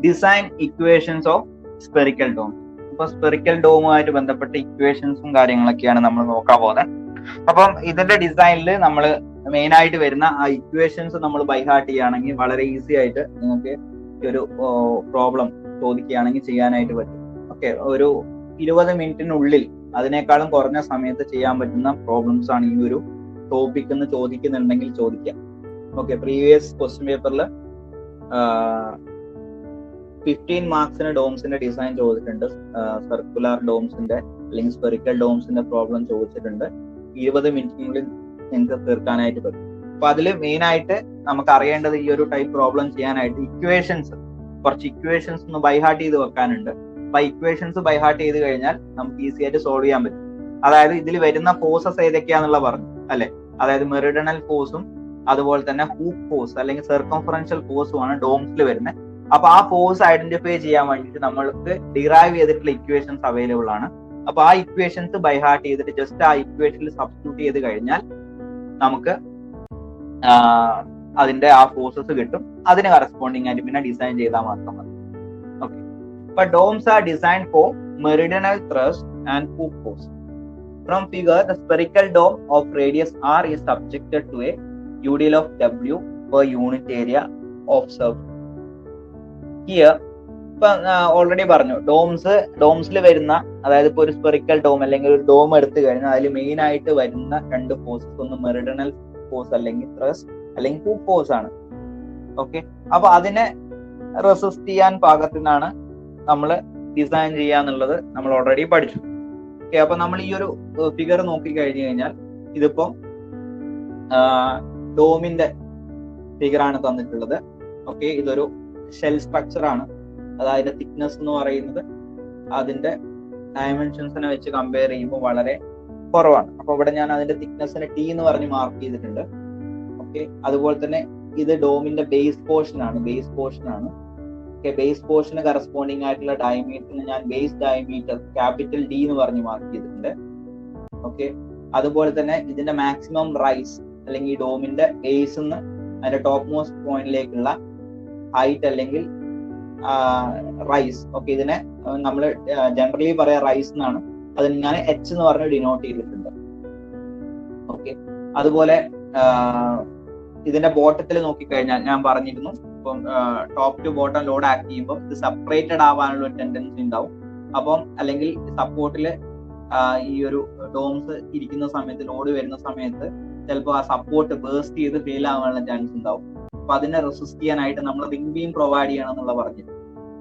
Design equations of spherical dome. അപ്പൊ spherical ഡോമുമായിട്ട് ബന്ധപ്പെട്ട ഇക്വേഷൻസും കാര്യങ്ങളൊക്കെയാണ് നമ്മൾ നോക്കാൻ പോകുന്നത്. അപ്പം ഇതിന്റെ ഡിസൈനിൽ നമ്മൾ മെയിൻ ആയിട്ട് വരുന്ന ആ ഇക്വേഷൻസ് നമ്മൾ ബൈഹാർട്ട് ചെയ്യുകയാണെങ്കിൽ വളരെ ഈസി ആയിട്ട് നിങ്ങൾക്ക് ഒരു പ്രോബ്ലം ചോദിക്കുകയാണെങ്കിൽ ചെയ്യാനായിട്ട് പറ്റും. ഓക്കെ, ഒരു 20 മിനിറ്റിനുള്ളിൽ അതിനേക്കാളും കുറഞ്ഞ സമയത്ത് ചെയ്യാൻ പറ്റുന്ന പ്രോബ്ലംസ് ആണ് ഈ ഒരു ടോപ്പിക് എന്ന് ചോദിക്കുന്നുണ്ടെങ്കിൽ ചോദിക്കാം. ഓക്കെ, പ്രീവിയസ് ക്വസ്റ്റ്യൻ പേപ്പറിൽ 15 മാർക്സിന് ഡോംസിന്റെ ഡിസൈൻ ചോദിച്ചിട്ടുണ്ട്, സർക്കുലർ ഡോംസിന്റെ അല്ലെങ്കിൽ സ്പെറിക്കൽ ഡോംസിന്റെ പ്രോബ്ലം ചോദിച്ചിട്ടുണ്ട്. 20 മിനിറ്റിനുള്ളിൽ നിങ്ങൾക്ക് തീർക്കാനായിട്ട് പറ്റും. അപ്പൊ അതിൽ മെയിൻ ആയിട്ട് നമുക്ക് അറിയേണ്ടത് ഈ ഒരു ടൈപ്പ് പ്രോബ്ലം ചെയ്യാനായിട്ട് കുറച്ച് ഇക്വേഷൻസ് ഒന്ന് ബൈഹാർട്ട് ചെയ്ത് വെക്കാനുണ്ട്. അപ്പൊ ഇക്വേഷൻസ് ബൈഹാർട്ട് ചെയ്ത് കഴിഞ്ഞാൽ നമുക്ക് ഈസി ആയിട്ട് സോൾവ് ചെയ്യാൻ പറ്റും. അതായത് ഇതിൽ വരുന്ന ഫോഴ്സസ് ഏതൊക്കെയാന്നുള്ള പറഞ്ഞു അല്ലെ. അതായത് മെറിഡിയണൽ ഫോഴ്സും അതുപോലെ തന്നെ ഹൂപ്പ് ഫോഴ്സ് അല്ലെങ്കിൽ സർക്കംഫറൻഷ്യൽ ഫോഴ്സും ആണ് ഡോംസിൽ വരുന്നത്. അപ്പൊ ആ ഫോഴ്സ് ഐഡന്റിഫൈ ചെയ്യാൻ വേണ്ടിയിട്ട് നമ്മൾക്ക് ഡിറൈവ് ചെയ്തിട്ടുള്ള ഇക്വേഷൻസ് അവൈലബിൾ ആണ്. അപ്പൊ ആ ഇക്വേഷൻസ് ബൈഹാർട്ട് ചെയ്തിട്ട് ജസ്റ്റ് ആ ഇക്വേഷനിൽ സബ്സ്റ്റിറ്റ്യൂട്ട് ചെയ്ത് കഴിഞ്ഞാൽ നമുക്ക് അതിന്റെ ആ ഫോഴ്സസ് കിട്ടും. അതിന് കറസ്പോണ്ടിങ് ആയിട്ട് പിന്നെ ഡിസൈൻ ചെയ്താൽ മാത്രം മതി. ഓക്കെ, അപ്പൊ domes are design for meridional thrust and hoop force. From figure, the spherical dome of radius r is subjected to a UDL of W per unit area of surface. Here, ഇപ്പൊ already പറഞ്ഞു ഡോംസിൽ വരുന്ന, അതായത് ഇപ്പൊ ഒരു spherical dome അല്ലെങ്കിൽ ഒരു dome എടുത്തു കഴിഞ്ഞാൽ അതിൽ മെയിൻ ആയിട്ട് വരുന്ന 2 ഫോഴ്സസ്, ഒന്ന് മെറിഡിയണൽ ഫോഴ്സ് അല്ലെങ്കിൽ ത്രസ്റ്റ് അല്ലെങ്കിൽ ഹൂപ്പ് ഫോഴ്സ് ആണ്. ഓക്കെ, അപ്പൊ അതിനെ റെസിസ്റ്റ് ചെയ്യാൻ പാകത്തിനാണ് നമ്മൾ ഡിസൈൻ ചെയ്യാന്നുള്ളത് നമ്മൾ ഓൾറെഡി പഠിച്ചു. ഓക്കെ, അപ്പൊ നമ്മൾ ഈ ഒരു ഫിഗർ നോക്കി കഴിഞ്ഞു കഴിഞ്ഞാൽ ഇതിപ്പോ ഡോമിന്റെ ഫിഗർ ആണ് തന്നിട്ടുള്ളത്. ഓക്കെ, ഇതൊരു ഷെൽ സ്ട്രക്ചർ ആണ്. അതായത് തിക്നെസ് എന്ന് പറയുന്നത് അതിന്റെ ഡയമെൻഷൻസിനെ വെച്ച് കമ്പയർ ചെയ്യുമ്പോൾ വളരെ കുറവാണ്. അപ്പൊ ഇവിടെ ഞാൻ അതിന്റെ തിക്നെസ്സിനെ T എന്ന് പറഞ്ഞ് മാർക്ക് ചെയ്തിട്ടുണ്ട്. ഓക്കെ, അതുപോലെ തന്നെ ഇത് ഡോമിന്റെ ബേസ് പോർഷൻ ആണ്. ബേസ് പോർഷന് കറസ്പോണ്ടിങ് ആയിട്ടുള്ള ഡയമീറ്ററിന് ഞാൻ ബേസ് ഡയമീറ്റർ ക്യാപിറ്റൽ D എന്ന് പറഞ്ഞ് മാർക്ക് ചെയ്തിട്ടുണ്ട്. ഓക്കെ, അതുപോലെ തന്നെ ഇതിന്റെ മാക്സിമം റൈസ് അല്ലെങ്കിൽ ഈ ഡോമിന്റെ ബേസ് നിന്ന് അതിന്റെ ടോപ്പ് മോസ്റ്റ് പോയിന്റിലേക്കുള്ള ഹൈറ്റ് അല്ലെങ്കിൽ റൈസ്. ഓക്കെ, ഇതിനെ നമ്മൾ ജനറലി പറയാ റൈസ് എന്നാണ്. അതിന് ഞാൻ H എന്ന് പറഞ്ഞ് ഡിനോട്ട് ചെയ്തിട്ടുണ്ട്. ഓക്കെ, അതുപോലെ ഇതിന്റെ ബോട്ടത്തിൽ നോക്കിക്കഴിഞ്ഞാൽ ഞാൻ പറഞ്ഞിരുന്നു, ഇപ്പം top to bottom load act ചെയ്യുമ്പോൾ ഇത് സെപ്പറേറ്റഡ് ആവാനുള്ള ഒരു ടെൻഡൻസി ഉണ്ടാവും. അപ്പം അല്ലെങ്കിൽ സപ്പോർട്ടിൽ ഈ ഒരു ഡോംസ് ഇരിക്കുന്ന സമയത്ത്, ലോഡ് വരുന്ന സമയത്ത് ചിലപ്പോൾ ആ സപ്പോർട്ട് ബേസ്റ്റ് ചെയ്ത് ഫെയിൽ ആവാനുള്ള ചാൻസ് ഉണ്ടാവും. അപ്പൊ അതിനെ റെസിസ്റ്റ് ചെയ്യാനായിട്ട് നമ്മൾ റിംഗ് ബീം പ്രൊവൈഡ് ചെയ്യണം എന്നുള്ള പറഞ്ഞു.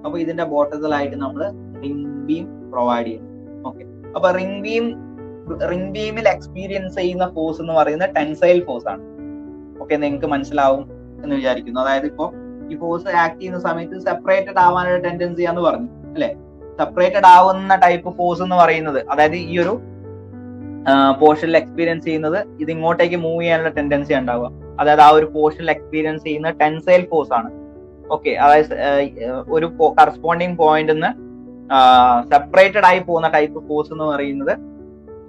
അപ്പൊ ഇതിന്റെ ബോട്ടത്തിലായിട്ട് നമ്മൾ റിംഗ് ബീം പ്രൊവൈഡ് ചെയ്യണം. ഓക്കെ, അപ്പൊ റിംഗ് ബീമിൽ എക്സ്പീരിയൻസ് ചെയ്യുന്ന ഫോഴ്സ് എന്ന് പറയുന്നത് ടെൻസൈൽ ഫോഴ്സ് ആണ്. ഓക്കെ, നിങ്ങൾക്ക് മനസ്സിലാവും എന്ന് വിചാരിക്കുന്നു. അതായത് ഇപ്പൊ ഈ ഫോഴ്സ് ആക്ട് ചെയ്യുന്ന സമയത്ത് സെപ്പറേറ്റഡ് ആവാനുള്ള ടെൻഡൻസി ആന്ന് പറഞ്ഞു അല്ലെ. സെപ്പറേറ്റഡ് ആവുന്ന ടൈപ്പ് ഫോഴ്സ് എന്ന് പറയുന്നത്, അതായത് ഈ ഒരു പോർഷനിൽ എക്സ്പീരിയൻസ് ചെയ്യുന്നത് ഇത് ഇങ്ങോട്ടേക്ക് മൂവ് ചെയ്യാനുള്ള ടെൻഡൻസി ഉണ്ടാവുക. അതായത് ആ ഒരു പോർഷനിൽ എക്സ്പീരിയൻസ് ചെയ്യുന്ന ടെൻസൈൽ ഫോഴ്സ് ആണ്. ഓക്കെ, അതായത് ഒരു കറസ്പോണ്ടിങ് പോയിന്റ് നിന്ന് സെപ്പറേറ്റഡ് ആയി പോകുന്ന ടൈപ്പ് ഫോഴ്സ് എന്ന് പറയുന്നത്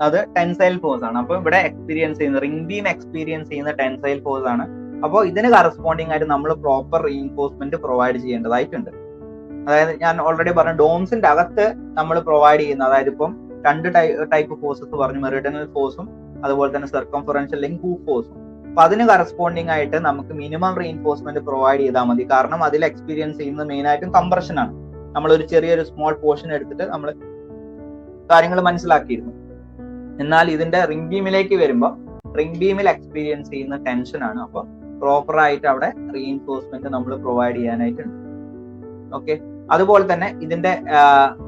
അത് ടെൻസൈൽ ഫോഴ്സ് ആണ്. അപ്പൊ ഇവിടെ എക്സ്പീരിയൻസ് ചെയ്യുന്ന റിംഗ് ബീം എക്സ്പീരിയൻസ് ചെയ്യുന്ന ടെൻസൈൽ ഫോഴ്സ് ആണ്. അപ്പോൾ ഇതിന് കറസ്പോണ്ടിങ് ആയിട്ട് നമ്മൾ പ്രോപ്പർ റീഇൻഫോഴ്സ്മെന്റ് പ്രൊവൈഡ് ചെയ്യേണ്ടതായിട്ടുണ്ട്. അതായത് ഞാൻ ഓൾറെഡി പറഞ്ഞു, ഡോംസിന്റെ അകത്ത് നമ്മൾ പ്രൊവൈഡ് ചെയ്യുന്ന, അതായത് ഇപ്പം 2 ടൈപ്പ് ഫോഴ്സസ് പറഞ്ഞു, മെറിഡിയണൽ ഫോഴ്സും അതുപോലെ തന്നെ സർക്കംഫറൻഷ്യൽ അല്ലെങ്കിൽ ഹൂപ്പ് ഫോഴ്സും. അപ്പൊ അതിന് കറസ്പോണ്ടിങ് ആയിട്ട് നമുക്ക് മിനിമം റീഇൻഫോഴ്സ്മെന്റ് പ്രൊവൈഡ് ചെയ്താൽ മതി. കാരണം അതിൽ എക്സ്പീരിയൻസ് ചെയ്യുന്നത് മെയിൻ ആയിട്ടും കംപ്രഷൻ ആണ്. നമ്മളൊരു ചെറിയൊരു സ്മോൾ പോർഷൻ എടുത്തിട്ട് നമ്മൾ കാര്യങ്ങൾ മനസ്സിലാക്കിയിരുന്നു. എന്നാൽ ഇതിന്റെ റിംഗ് ബീമിലേക്ക് വരുമ്പോൾ റിംഗ് ബീമിൽ എക്സ്പീരിയൻസ് ചെയ്യുന്ന ടെൻഷൻ ആണ്. അപ്പൊ പ്രോപ്പർ ആയിട്ട് അവിടെ റീഇൻഫോഴ്സ്മെന്റ് നമ്മൾ പ്രൊവൈഡ് ചെയ്യാനായിട്ടുണ്ട്. ഓക്കെ, അതുപോലെ തന്നെ ഇതിന്റെ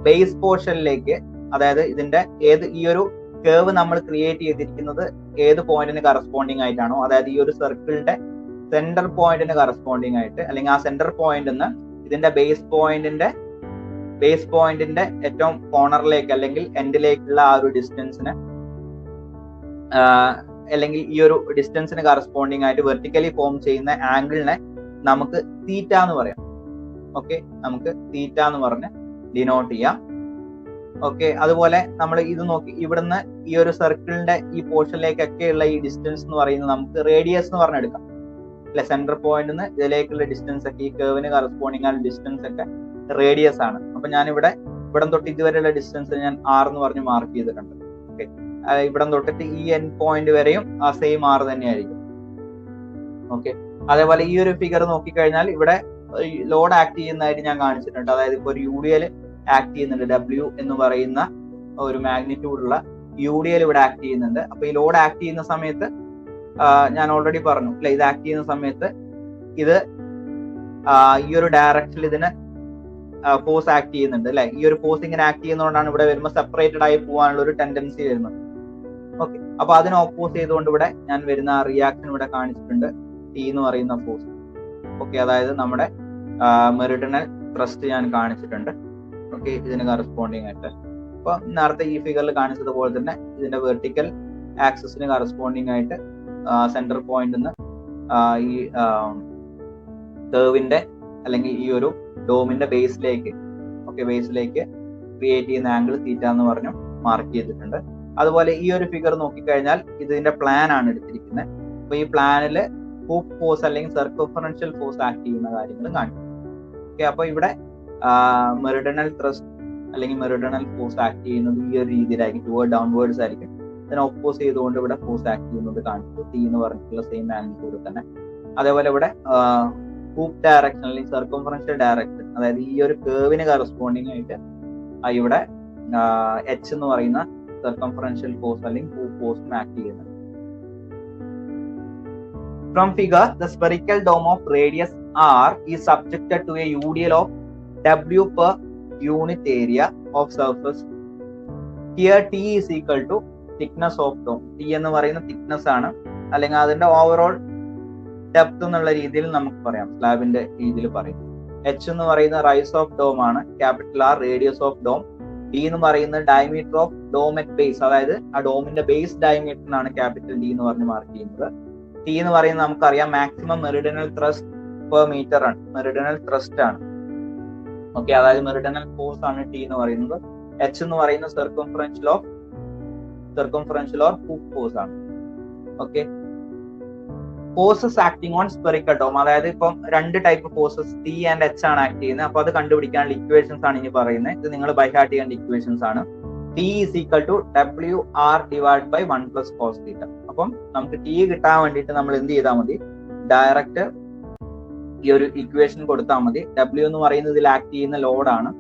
ബേസ് പോർഷനിലേക്ക്, അതായത് ഇതിന്റെ ഈ ഒരു കേർവ് നമ്മൾ ക്രിയേറ്റ് ചെയ്തിരിക്കുന്നത് ഏത് പോയിന്റിന് കറസ്പോണ്ടിങ് ആയിട്ടാണോ, അതായത് ഈ ഒരു സർക്കിളിന്റെ സെന്റർ പോയിന്റിന് കറസ്പോണ്ടിങ് ആയിട്ട്, അല്ലെങ്കിൽ ആ സെന്റർ പോയിന്റ് നിന്ന് ഇതിന്റെ ബേസ് പോയിന്റിന്റെ ഏറ്റവും കോർണറിലേക്ക് അല്ലെങ്കിൽ എൻഡിലേക്കുള്ള ആ ഒരു ഡിസ്റ്റൻസിന്, അല്ലെങ്കിൽ ഈ ഒരു ഡിസ്റ്റൻസിന് കറസ്പോണ്ടിങ് ആയിട്ട് വെർട്ടിക്കലി ഫോം ചെയ്യുന്ന ആംഗിളിനെ നമുക്ക് തീറ്റ എന്ന് പറയാം. ഓക്കെ, നമുക്ക് തീറ്റ എന്ന് പറഞ്ഞ് ഡിനോട്ട് ചെയ്യാം. ഓക്കെ, അതുപോലെ നമ്മൾ ഇത് നോക്കി, ഇവിടുന്ന് ഈ ഒരു സർക്കിളിന്റെ ഈ പോർഷനിലേക്കൊക്കെയുള്ള ഈ ഡിസ്റ്റൻസ് എന്ന് പറയുന്നത് നമുക്ക് റേഡിയസ് എന്ന് പറഞ്ഞെടുക്കാം അല്ലെ. സെന്റർ പോയിന്റിൽ നിന്ന് ഇതിലേക്കുള്ള ഡിസ്റ്റൻസ് ഒക്കെ, ഈ കേർവിന് കറസ്പോണ്ടിങ് ആയ ഡിസ്റ്റൻസ് ഒക്കെ റേഡിയസ് ആണ്. അപ്പൊ ഞാൻ ഇവിടെ തൊട്ട് ഇതുവരെയുള്ള ഡിസ്റ്റൻസ് ഞാൻ R എന്ന് പറഞ്ഞ് മാർക്ക് ചെയ്തിട്ടുണ്ട്. ഓക്കെ, ഇവിടം തൊട്ടിട്ട് ഈ എൻഡ് പോയിന്റ് വരെയും ആ സെയിം R തന്നെയായിരിക്കും. ഓക്കെ, അതേപോലെ ഈ ഒരു ഫിഗർ നോക്കിക്കഴിഞ്ഞാൽ ഇവിടെ ലോഡ് ആക്ട് ചെയ്യുന്നതായിട്ട് ഞാൻ കാണിച്ചിട്ടുണ്ട്. അതായത് ഇപ്പോൾ ഒരു UDL ആക്ട് ചെയ്യുന്നുണ്ട്, W എന്ന് പറയുന്ന ഒരു മാഗ്നിറ്റ്യൂഡുള്ള UDL ഇവിടെ ആക്ട് ചെയ്യുന്നുണ്ട്. അപ്പൊ ഈ ലോഡ് ആക്ട് ചെയ്യുന്ന സമയത്ത് ഞാൻ ഓൾറെഡി പറഞ്ഞു അല്ലെ, ഇത് ആക്ട് ചെയ്യുന്ന സമയത്ത് ഇത് ഈ ഒരു ഡയറക്ഷനിൽ ഇതിന് ഫോഴ്സ് ആക്ട് ചെയ്യുന്നുണ്ട് അല്ലെ. ഈ ഒരു ഫോഴ്സ് ഇങ്ങനെ ആക്ട് ചെയ്യുന്നതുകൊണ്ടാണ് ഇവിടെ വരുമ്പോൾ സെപ്പറേറ്റഡ് ആയി പോകാനുള്ള ഒരു ടെൻഡൻസി വരുന്നത്. ഓക്കെ, അപ്പൊ അതിനെ ഓപ്പോസ് ചെയ്തുകൊണ്ട് ഇവിടെ ഞാൻ വരുന്ന റിയാക്ഷൻ ഇവിടെ കാണിച്ചിട്ടുണ്ട്, T എന്ന് പറയുന്ന ഫോഴ്സ്. ഓക്കെ, അതായത് നമ്മുടെ മെറിഡിനൽ ത്രസ്റ്റ് ഞാൻ കാണിച്ചിട്ടുണ്ട്. ഓക്കെ, ഇതിന് കറസ്പോണ്ടിങ് ആയിട്ട്. അപ്പൊ നേരത്തെ ഈ ഫിഗറിൽ കാണിച്ചതുപോലെ തന്നെ ഇതിന്റെ വെർട്ടിക്കൽ ആക്സിസിന് കറസ്പോണ്ടിങ് ആയിട്ട് സെന്റർ പോയിന്റ് ഈ കർവിന്റെ അല്ലെങ്കിൽ ഈ ഒരു ഡോമിന്റെ ബേസിലേക്ക് ക്രിയേറ്റ് ചെയ്യുന്ന ആംഗിൾ തീറ്റ എന്ന് പറഞ്ഞു മാർക്ക് ചെയ്തിട്ടുണ്ട്. അതുപോലെ ഈ ഒരു ഫിഗർ നോക്കിക്കഴിഞ്ഞാൽ ഇതിന്റെ പ്ലാൻ ആണ് എടുത്തിരിക്കുന്നത്. അപ്പൊ ഈ പ്ലാനില് ഹൂപ്പ് ഫോഴ്സ് അല്ലെങ്കിൽ സർക്കംഫറൻഷ്യൽ ഫോഴ്സ് ആക്ട് ചെയ്യുന്ന കാര്യങ്ങൾ കാണിക്കും. ഓക്കെ, അപ്പൊ ഇവിടെ മെറിഡിനൽ ത്രസ്റ്റ് അല്ലെങ്കിൽ മെറിഡിനൽ ഫോഴ്സ് ആക്ട് ചെയ്യുന്നത് ഈ ഒരു രീതിയിലായിരിക്കും, ടുവേർഡ് ഡൗൺവേർഡ്സ് ആയിരിക്കും. ഇതിനെ ഒപ്പോസ് ചെയ്തുകൊണ്ട് ഇവിടെ ഫോഴ്സ് ആക്ട് ചെയ്യുന്നത് കാണിച്ചു, T എന്ന് പറഞ്ഞിട്ടുള്ള സെയിം മാഗ്നിറ്റ്യൂഡ് തന്നെ. അതേപോലെ ഇവിടെ ഹൂപ്പ് ഡയറക്ഷൻ അല്ലെങ്കിൽ സർക്കംഫറൻഷ്യൽ ഡയറക്ഷൻ, അതായത് ഈ ഒരു കേർവിന് കറസ്പോണ്ടിങ് ആയിട്ട് ഇവിടെ H എന്ന് പറയുന്ന സർക്കംഫറൻഷ്യൽ ഫോഴ്സ് അല്ലെങ്കിൽ ഹൂപ്പ് ഫോഴ്സും ആക്ട് ചെയ്യുന്നത്. From figure, the spherical dome of radius R is subjected to a UDL of W per unit area of surface. Here T is equal to thickness of dome. T എന്ന് പറയുന്ന thickness ആണ്, അല്ലെങ്കിൽ അതിന്റെ overall depth എന്നുള്ള രീതിയിൽ നമുക്ക് പറയാം, സ്ലാബിന്റെ രീതിയിൽ പറയും. H എന്ന് പറയുന്ന റൈസ് ഓഫ് ഡോം ആണ്, capital R radius of dome. D എന്ന് പറയുന്നത് diameter of dome at base, അതായത് ആ ഡോമിന്റെ ബേസ് ഡയമീറ്ററിനാണ് ക്യാപിറ്റൽ D എന്ന് പറഞ്ഞ് മാർക്ക് ചെയ്യുന്നത്. T എന്ന് പറയുന്നത് നമുക്കറിയാം maximum meridional thrust per metre ആണ്, മെറിഡിനൽ ത്രസ്റ്റ് ആണ്. ഓക്കെ, അതായത് മെറിഡിനൽ ഫോഴ്സ് ആണ് T എന്ന് പറയുന്നത്. H എന്ന് പറയുന്ന സർക്കംഫറൻഷ്യൽ ഓർ ഹൂപ്പ് ഫോഴ്സ് ആണ്. Okay, forces acting on spherical dome, അതായത് ഇപ്പം രണ്ട് type forces T and H ആണ് ആക്ട് ചെയ്യുന്നത്. അപ്പൊ അത് കണ്ടുപിടിക്കാനുള്ള ഇക്വേഷൻസ് ആണ് ഇനി പറയുന്നത്. ഇത് നിങ്ങൾ ബൈ ഹാർട്ട് ചെയ്യേണ്ട ഇക്വേഷൻസ് ആണ്. T is equal to WR divided by 1 plus cos theta. അപ്പം നമുക്ക് T കിട്ടാൻ വേണ്ടിയിട്ട് നമ്മൾ എന്ത് ചെയ്താൽ മതി, ഡയറക്റ്റ് ഈ ഒരു ഇക്വേഷൻ കൊടുത്താൽ മതി. W എന്ന് പറയുന്നത് ഇതിൽ ആക്ട് ചെയ്യുന്ന ലോഡാണ്.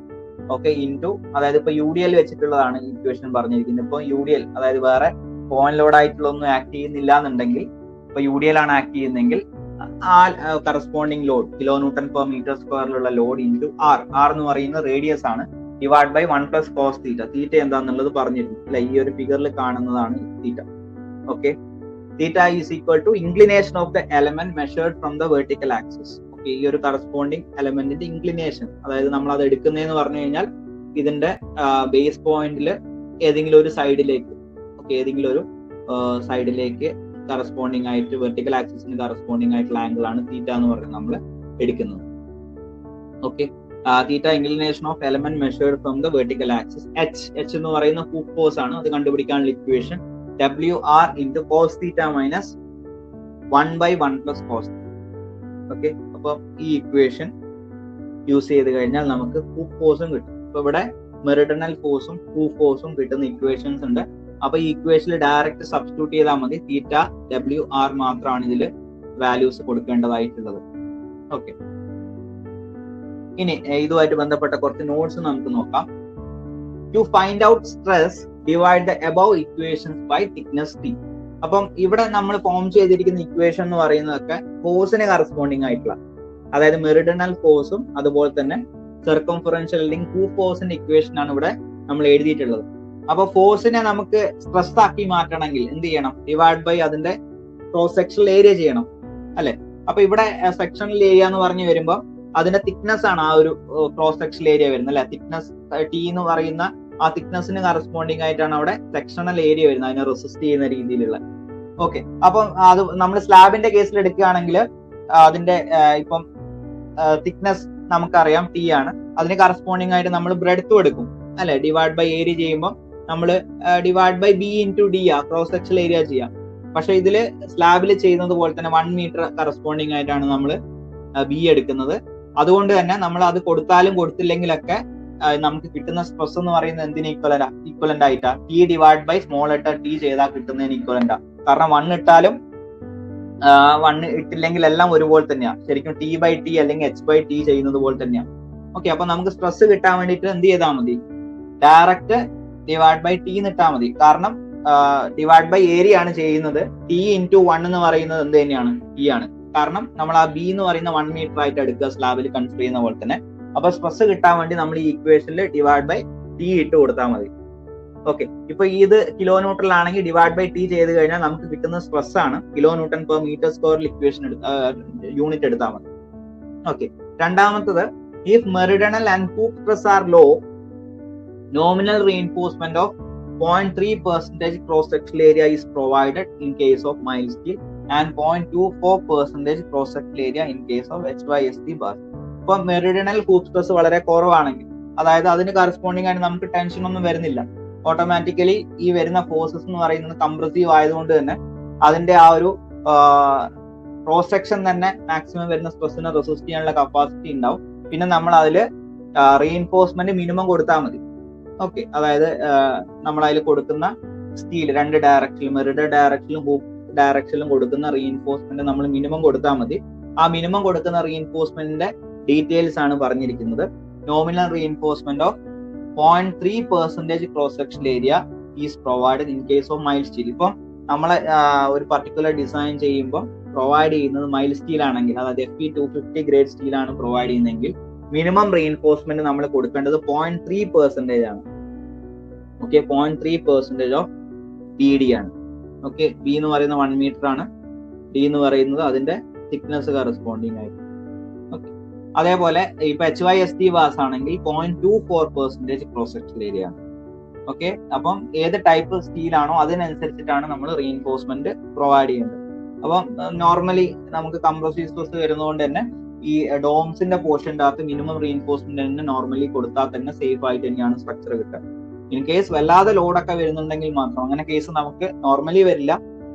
ഓക്കെ, ഇൻറ്റു, അതായത് ഇപ്പൊ UDL വെച്ചിട്ടുള്ളതാണ് ഈ ഇക്വേഷൻ പറഞ്ഞിരിക്കുന്നത്. ഇപ്പൊ UDL, അതായത് വേറെ പോയിന്റ് ലോഡ് ആയിട്ടുള്ള ഒന്നും ആക്ട് ചെയ്യുന്നില്ല എന്നുണ്ടെങ്കിൽ, ഇപ്പൊ UDL ആണ് ആക്ട് ചെയ്യുന്നതെങ്കിൽ ആ corresponding load kilo newton per metre സ്ക്വയറിലുള്ള ലോഡ് ഇൻറ്റു R എന്ന് പറയുന്ന റേഡിയസ് ആണ്, divide by 1 plus cos theta. Theta എന്താന്നുള്ളത് പറഞ്ഞിരുന്നു അല്ലെ, ഈ ഒരു ഫിഗറിൽ കാണുന്നതാണ് theta. Okay, theta is equal to inclination of the element measured from the vertical axis. Okay, ഈ ഒരു കറസ്പോണ്ടിങ് എലമെന്റിന്റെ ഇൻക്ലിനേഷൻ, അതായത് നമ്മൾ അത് എടുക്കുന്നതെന്ന് പറഞ്ഞു കഴിഞ്ഞാൽ ഇതിന്റെ ബേസ് പോയിന്റിൽ ഏതെങ്കിലും ഒരു സൈഡിലേക്ക്, ഏതെങ്കിലും ഒരു സൈഡിലേക്ക് കറസ്പോണ്ടിങ് ആയിട്ട് വെർട്ടിക്കൽ ആക്സിസിന് കറസ്പോണ്ടിങ് ആയിട്ടുള്ള ആംഗിൾ ആണ് തീറ്റ എന്ന് പറയുന്നത് നമ്മൾ എടുക്കുന്നത്. Okay, theta inclination of element measured from the vertical axis. H എന്ന് പറയുന്ന ഹൂപ്പ് ഫോഴ്സ് ആണ്, അത് കണ്ടുപിടിക്കാനുള്ള equation WR into cos theta minus 1 by 1 plus cos theta. Okay, അപ്പൊ ഈ ഇക്വേഷൻ യൂസ് ചെയ്ത് കഴിഞ്ഞാൽ നമുക്ക് ഹൂപ്പ് ഫോഴ്സും കിട്ടും. അപ്പൊ ഇവിടെ മെറിഡിനൽ ഫോഴ്സും ഹൂപ്പ് ഫോഴ്സും കിട്ടുന്ന ഇക്വേഷൻസ് ഉണ്ട്. അപ്പൊ ഈ ഇക്വേഷനിൽ ഡയറക്റ്റ് സബ്സ്റ്റിറ്റ്യൂട്ട് ചെയ്താൽ മതി. തീറ്റ WR മാത്രമാണ് ഇതിൽ വാല്യൂസ് കൊടുക്കേണ്ടതായിട്ടുള്ളത്. ഓക്കെ, ഇനി ഇതുമായിട്ട് ബന്ധപ്പെട്ട കുറച്ച് നോട്ട്സ് നമുക്ക് നോക്കാം. To find out stress divide the above equations by thickness T. അപ്പം ഇവിടെ നമ്മൾ ഫോം ചെയ്തിരിക്കുന്ന ഇക്വേഷൻ എന്ന് പറയുന്നതൊക്കെ ഫോഴ്സിന് കറസ്പോണ്ടിങ് ആയിട്ടുള്ള, അതായത് മെറിഡിനൽ ഫോഴ്സും അതുപോലെ തന്നെ സർക്കംഫറൻഷ്യൽ അല്ലെങ്കിൽ ഹൂപ്പ് ഫോഴ്സിന്റെ ഇക്വേഷൻ ആണ് ഇവിടെ നമ്മൾ എഴുതിയിട്ടുള്ളത്. അപ്പൊ ഫോഴ്സിനെ നമുക്ക് സ്ട്രെസ് ആക്കി മാറ്റണമെങ്കിൽ എന്ത് ചെയ്യണം, ഡിവൈഡ് ബൈ അതിന്റെ ക്രോസ് സെക്ഷണൽ ഏരിയ ചെയ്യണം അല്ലെ. അപ്പൊ ഇവിടെ സെക്ഷണൽ ഏരിയ എന്ന് പറഞ്ഞു വരുമ്പോൾ അതിന്റെ തിക്നെസ് ആണ് ആ ഒരു ക്രോസ് സെക്ഷണൽ ഏരിയ വരുന്നത് അല്ലെ. തിക്നെസ് T എന്ന് പറയുന്ന ആ തിക്നെസ്സിന് കറസ്പോണ്ടിങ് ആയിട്ടാണ് അവിടെ സെക്ഷണൽ ഏരിയ വരുന്നത്, അതിനെ റെസിസ്റ്റ് ചെയ്യുന്ന രീതിയിലുള്ള. ഓക്കെ, അപ്പം അത് നമ്മൾ സ്ലാബിന്റെ കേസിൽ എടുക്കുകയാണെങ്കിൽ അതിന്റെ ഇപ്പം തിക്നെസ് നമുക്കറിയാം T ആണ്, അതിന് കറസ്പോണ്ടിങ് ആയിട്ട് നമ്മൾ ബ്രെഡ്ത്തും എടുക്കും അല്ലെ. ഡിവൈഡ് ബൈ ഏരിയ ചെയ്യുമ്പോൾ നമ്മൾ divide by B into D cross sectional area ചെയ്യാം. പക്ഷെ ഇതില് സ്ലാബിൽ ചെയ്യുന്നത് പോലെ തന്നെ 1 meter കറസ്പോണ്ടിങ് ആയിട്ടാണ് നമ്മൾ B എടുക്കുന്നത്. അതുകൊണ്ട് തന്നെ നമ്മൾ അത് കൊടുത്താലും കൊടുത്തില്ലെങ്കിലൊക്കെ നമുക്ക് കിട്ടുന്ന സ്ട്രെസ് എന്ന് പറയുന്നത് എന്തിന് ഈക്വലന്റ് ആയിട്ടാ T divide by small letter T ചെയ്താൽ കിട്ടുന്നതിന് ഈക്വലന്റാ. കാരണം 1 ഇട്ടാലും 1 ഇട്ടില്ലെങ്കിൽ എല്ലാം ഒരുപോലെ തന്നെയാണ്. ശരിക്കും ടി ബൈ ടി അല്ലെങ്കിൽ എച്ച് ബൈ ടി ചെയ്യുന്നത് പോലെ തന്നെയാണ്. ഓക്കെ, അപ്പൊ നമുക്ക് സ്ട്രെസ് കിട്ടാൻ വേണ്ടിയിട്ട് എന്ത് ചെയ്താൽ മതി, ഡയറക്റ്റ് ഡിവൈഡ് ബൈ ടി ഇട്ടാൽ മതി. കാരണം ഡിവൈഡ് ബൈ ഏരിയ ആണ് ചെയ്യുന്നത്. ടി ഇൻറ്റു 1 എന്ന് പറയുന്നത് എന്ത് തന്നെയാണ്, ടി ആണ്. കാരണം നമ്മൾ ആ ബി എന്ന് പറയുന്ന 1 മീറ്റർ ആയിട്ട് എടുക്കുക, സ്ലാബിൽ കൺസിഡർ ചെയ്യുന്ന പോലെ തന്നെ. അപ്പൊ സ്ട്രെസ് കിട്ടാൻ വേണ്ടി നമ്മൾ ഈ ഇക്വേഷനിൽ ഡിവൈഡ് ബൈ ടി ഇട്ട് കൊടുത്താൽ മതി. ഓക്കെ, ഇപ്പൊ ഇത് കിലോ ന്യൂട്ടൺ ആണെങ്കിൽ ഡിവൈഡ് ബൈ ടി ചെയ്ത് കഴിഞ്ഞാൽ നമുക്ക് കിട്ടുന്ന സ്ട്രെസ് ആണ് കിലോ ന്യൂട്ടൺ പെർ മീറ്റർ സ്ക്വയറിൽ ഇക്വേഷൻ യൂണിറ്റ് എടുത്താൽ മതി. ഓക്കെ, രണ്ടാമത്തത്, if meridional and hoop stress are low, nominal reinforcement of 0.3% cross sectional area is provided in case of mild steel and 0.24% cross sectional area in case of HYSD bar. ഇപ്പൊ മെറിഡിയണൽ hoop stress വളരെ കുറവാണെങ്കിൽ, അതായത് അതിന് corresponding ആയിട്ട് നമുക്ക് tension ഒന്നും വരുന്നില്ല, automatically ഈ വരുന്ന ഫോഴ്സസ് എന്ന് പറയുന്നത് കംപ്രസീവ് ആയതുകൊണ്ട് തന്നെ അതിന്റെ ആ ഒരു ക്രോസ് സെക്ഷൻ തന്നെ മാക്സിമം വരുന്ന സ്ട്രെസ്സിനെ റെസിസ്റ്റ് ചെയ്യാനുള്ള കപ്പാസിറ്റി ഉണ്ടാവും. പിന്നെ നമ്മൾ അതിൽ റീഇൻഫോഴ്സ്മെന്റ് മിനിമം കൊടുത്താൽ മതി. ഓക്കെ, അതായത് നമ്മൾ അതിൽ കൊടുക്കുന്ന സ്റ്റീൽ 2 ഡയറക്ഷനിലും മെറിഡിയൻ ഡയറക്ഷനിലും ഹൂപ്പ് ഡയറക്ഷനിലും കൊടുക്കുന്ന റീഇൻഫോഴ്സ്മെന്റ് നമ്മൾ മിനിമം കൊടുത്താൽ മതി. ആ മിനിമം കൊടുക്കുന്ന റീഇൻഫോഴ്സ്മെന്റിന്റെ ഡീറ്റെയിൽസ് ആണ് പറഞ്ഞിരിക്കുന്നത്. Nominal reinforcement of 0.3% cross sectional area is provided in case of mild steel. ഇപ്പം നമ്മൾ ഒരു പർട്ടിക്കുലർ ഡിസൈൻ ചെയ്യുമ്പോൾ പ്രൊവൈഡ് ചെയ്യുന്നത് മൈൽഡ് സ്റ്റീൽ ആണെങ്കിൽ, അതായത് FE250 ഗ്രേഡ് സ്റ്റീൽ ആണ് പ്രൊവൈഡ് ചെയ്യുന്നതെങ്കിൽ മിനിമം റീഇൻഫോഴ്സ്മെന്റ് നമ്മൾ കൊടുക്കേണ്ടത് 0.3% ആണ്. ഓക്കെ, 0.3% ഓഫ് BD ആണ്. ഓക്കെ, ബി എന്ന് പറയുന്നത് 1 മീറ്റർ ആണ്, ഡി എന്ന് പറയുന്നത് അതിന്റെ തിക്നെസ് കറസ്പോണ്ടിങ് ആയിട്ട്. ഓക്കെ, അതേപോലെ ഇപ്പൊ HYSD ബാസ് ആണെങ്കിൽ 0.24% ക്രോസ് സെക്ഷണൽ ഏരിയ ആണ്. ഓക്കെ, അപ്പം ഏത് ടൈപ്പ് സ്റ്റീൽ ആണോ അതിനനുസരിച്ചിട്ടാണ് നമ്മൾ റീഇൻഫോഴ്സ്മെന്റ് പ്രൊവൈഡ് ചെയ്യുന്നത്. അപ്പം നോർമലി നമുക്ക് കംപ്രസീവ് സ്ട്രെസ് വരുന്നതുകൊണ്ട് തന്നെ ഈ ഡോംസിന്റെ പോർഷൻ്റെ അകത്ത് മിനിമം റീഇൻഫോഴ്സ്മെന്റ് തന്നെ നോർമലി കൊടുത്താൽ തന്നെ സേഫ് ആയിട്ട് തന്നെയാണ് സ്ട്രക്ചർ കിട്ടുക. ഇൻ കേസ് വല്ലാതെ ലോഡൊക്കെ വരുന്നുണ്ടെങ്കിൽ മാത്രം, അങ്ങനെ കേസ് നമുക്ക് നോർമലി വരില്ല,